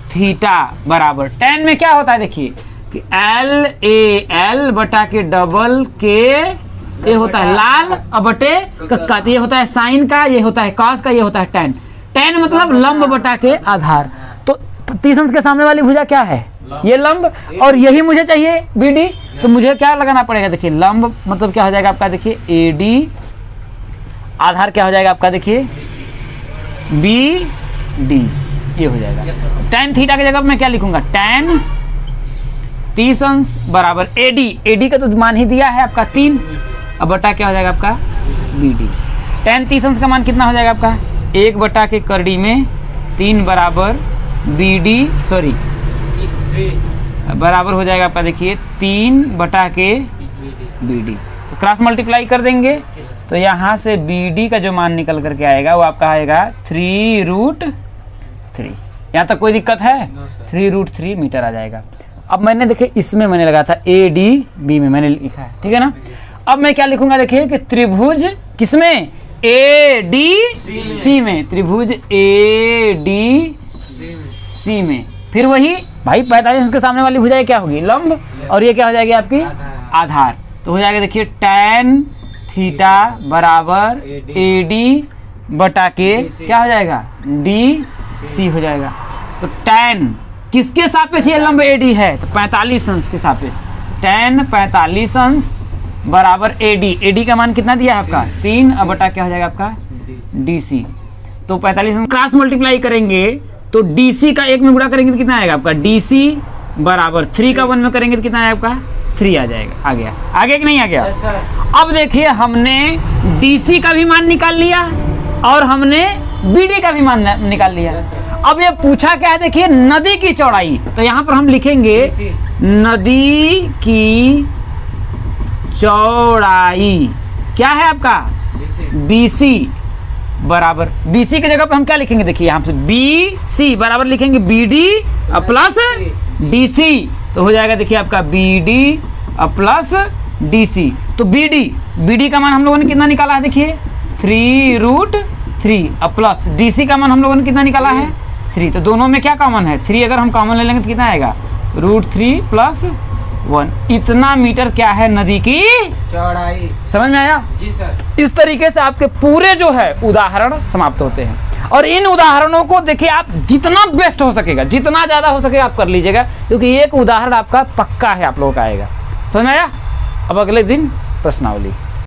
[SPEAKER 2] थीटा बराबर, tan में क्या होता है देखिए कि LAL बटा के डबल के, ये होता है लाल और बटे कक्का, तो ये होता है साइन का, ये होता है कॉस का, ये होता है tan। tan मतलब लंब बटा के आधार। तो 30 अंश के सामने वाली भुजा क्या है, ये लंब, और यही मुझे चाहिए BD, तो मुझे क्या लगाना पड़ेगा, देखिए लंब मतलब क्या हो जाएगा आपका, देखिए AD, आधार क्या हो जाएगा आपका, देखिए BD, ये हो जाएगा। tan थीटा की जगह मैं क्या लिखूंगा, tan 30 अंश बराबर AD का तो मान ही दिया है आपका 3, अब बटा क्या हो जाएगा आपका BD। tan 30 अंश का मान कितना हो जाएगा आपका 1 बटा के करड़ी में 3 बराबर BD, सॉरी बराबर हो जाएगा आपका देखिए 3 बटा के BD। तो क्रॉस मल्टीप्लाई कर देंगे, तो यहाँ से BD का जो मान निकल करके आएगा वो आपका आएगा 3√3। यहाँ तक कोई दिक्कत है, 3√3 मीटर आ जाएगा। अब मैंने देखिए इसमें मैंने लगा था ADB में मैंने लिखा है, ठीक है ना। अब मैं क्या लिखूंगा देखिए कि त्रिभुज किसमें, ADC में, त्रिभुज ADC में। फिर वही भाई 45 के सामने वाली भुजा क्या होगी, लंब, और ये क्या हो जाएगी आपकी आधार। तो हो जाएगा देखिए tan थीटा बराबर AD बटा के क्या हो जाएगा DC हो जाएगा। तो tan किसके सापेक्ष ये लंब AD है, तो 45 अंश के सापेक्ष, tan 45 अंश बराबर AD का मान कितना दिया है आपका 3, अब बटा क्या हो जाएगा आपका DC। तो 45 अंश क्रॉस मल्टीप्लाई करेंगे तो DC का 1 में गुणा करेंगे तो कितना आएगा आपका DC बराबर 3 का 1 में करेंगे तो कितना आएगा आपका 3 आ जाएगा। आ गया, आगे कि नहीं आ गया। अब देखिए हमने DC का भी मान निकाल लिया और हमने BD का भी मान निकाल लिया। अब ये पूछा क्या है देखिए नदी की चौड़ाई, तो यहाँ पर हम लिखेंगे नदी की चौड़ाई क्या है आपका BC बराबर, BC की जगह पर हम क्या लिखेंगे देखिए यहाँ से BC बराबर लिखेंगे BD प्लस DC, तो हो जाएगा देखिए आपका BD प्लस DC। तो BD का मान हम लोगों ने कितना निकाला है देखिए 3√3 प्लस DC का मान हम लोगों ने कितना निकाला है 3। तो दोनों में क्या कॉमन है 3, अगर हम कॉमन ले लेंगे तो कितना आएगा √3 + 1। इतना मीटर क्या है नदी की चौड़ाई। समझ में आया जी सर। इस तरीके से आपके पूरे जो है उदाहरण समाप्त होते हैं, और इन उदाहरणों को देखिए आप जितना बेस्ट हो सकेगा, जितना ज्यादा हो सके आप कर लीजिएगा, क्योंकि एक उदाहरण आपका पक्का है आप लोगों का आएगा। समझ में आया। अब अगले दिन प्रश्नावली।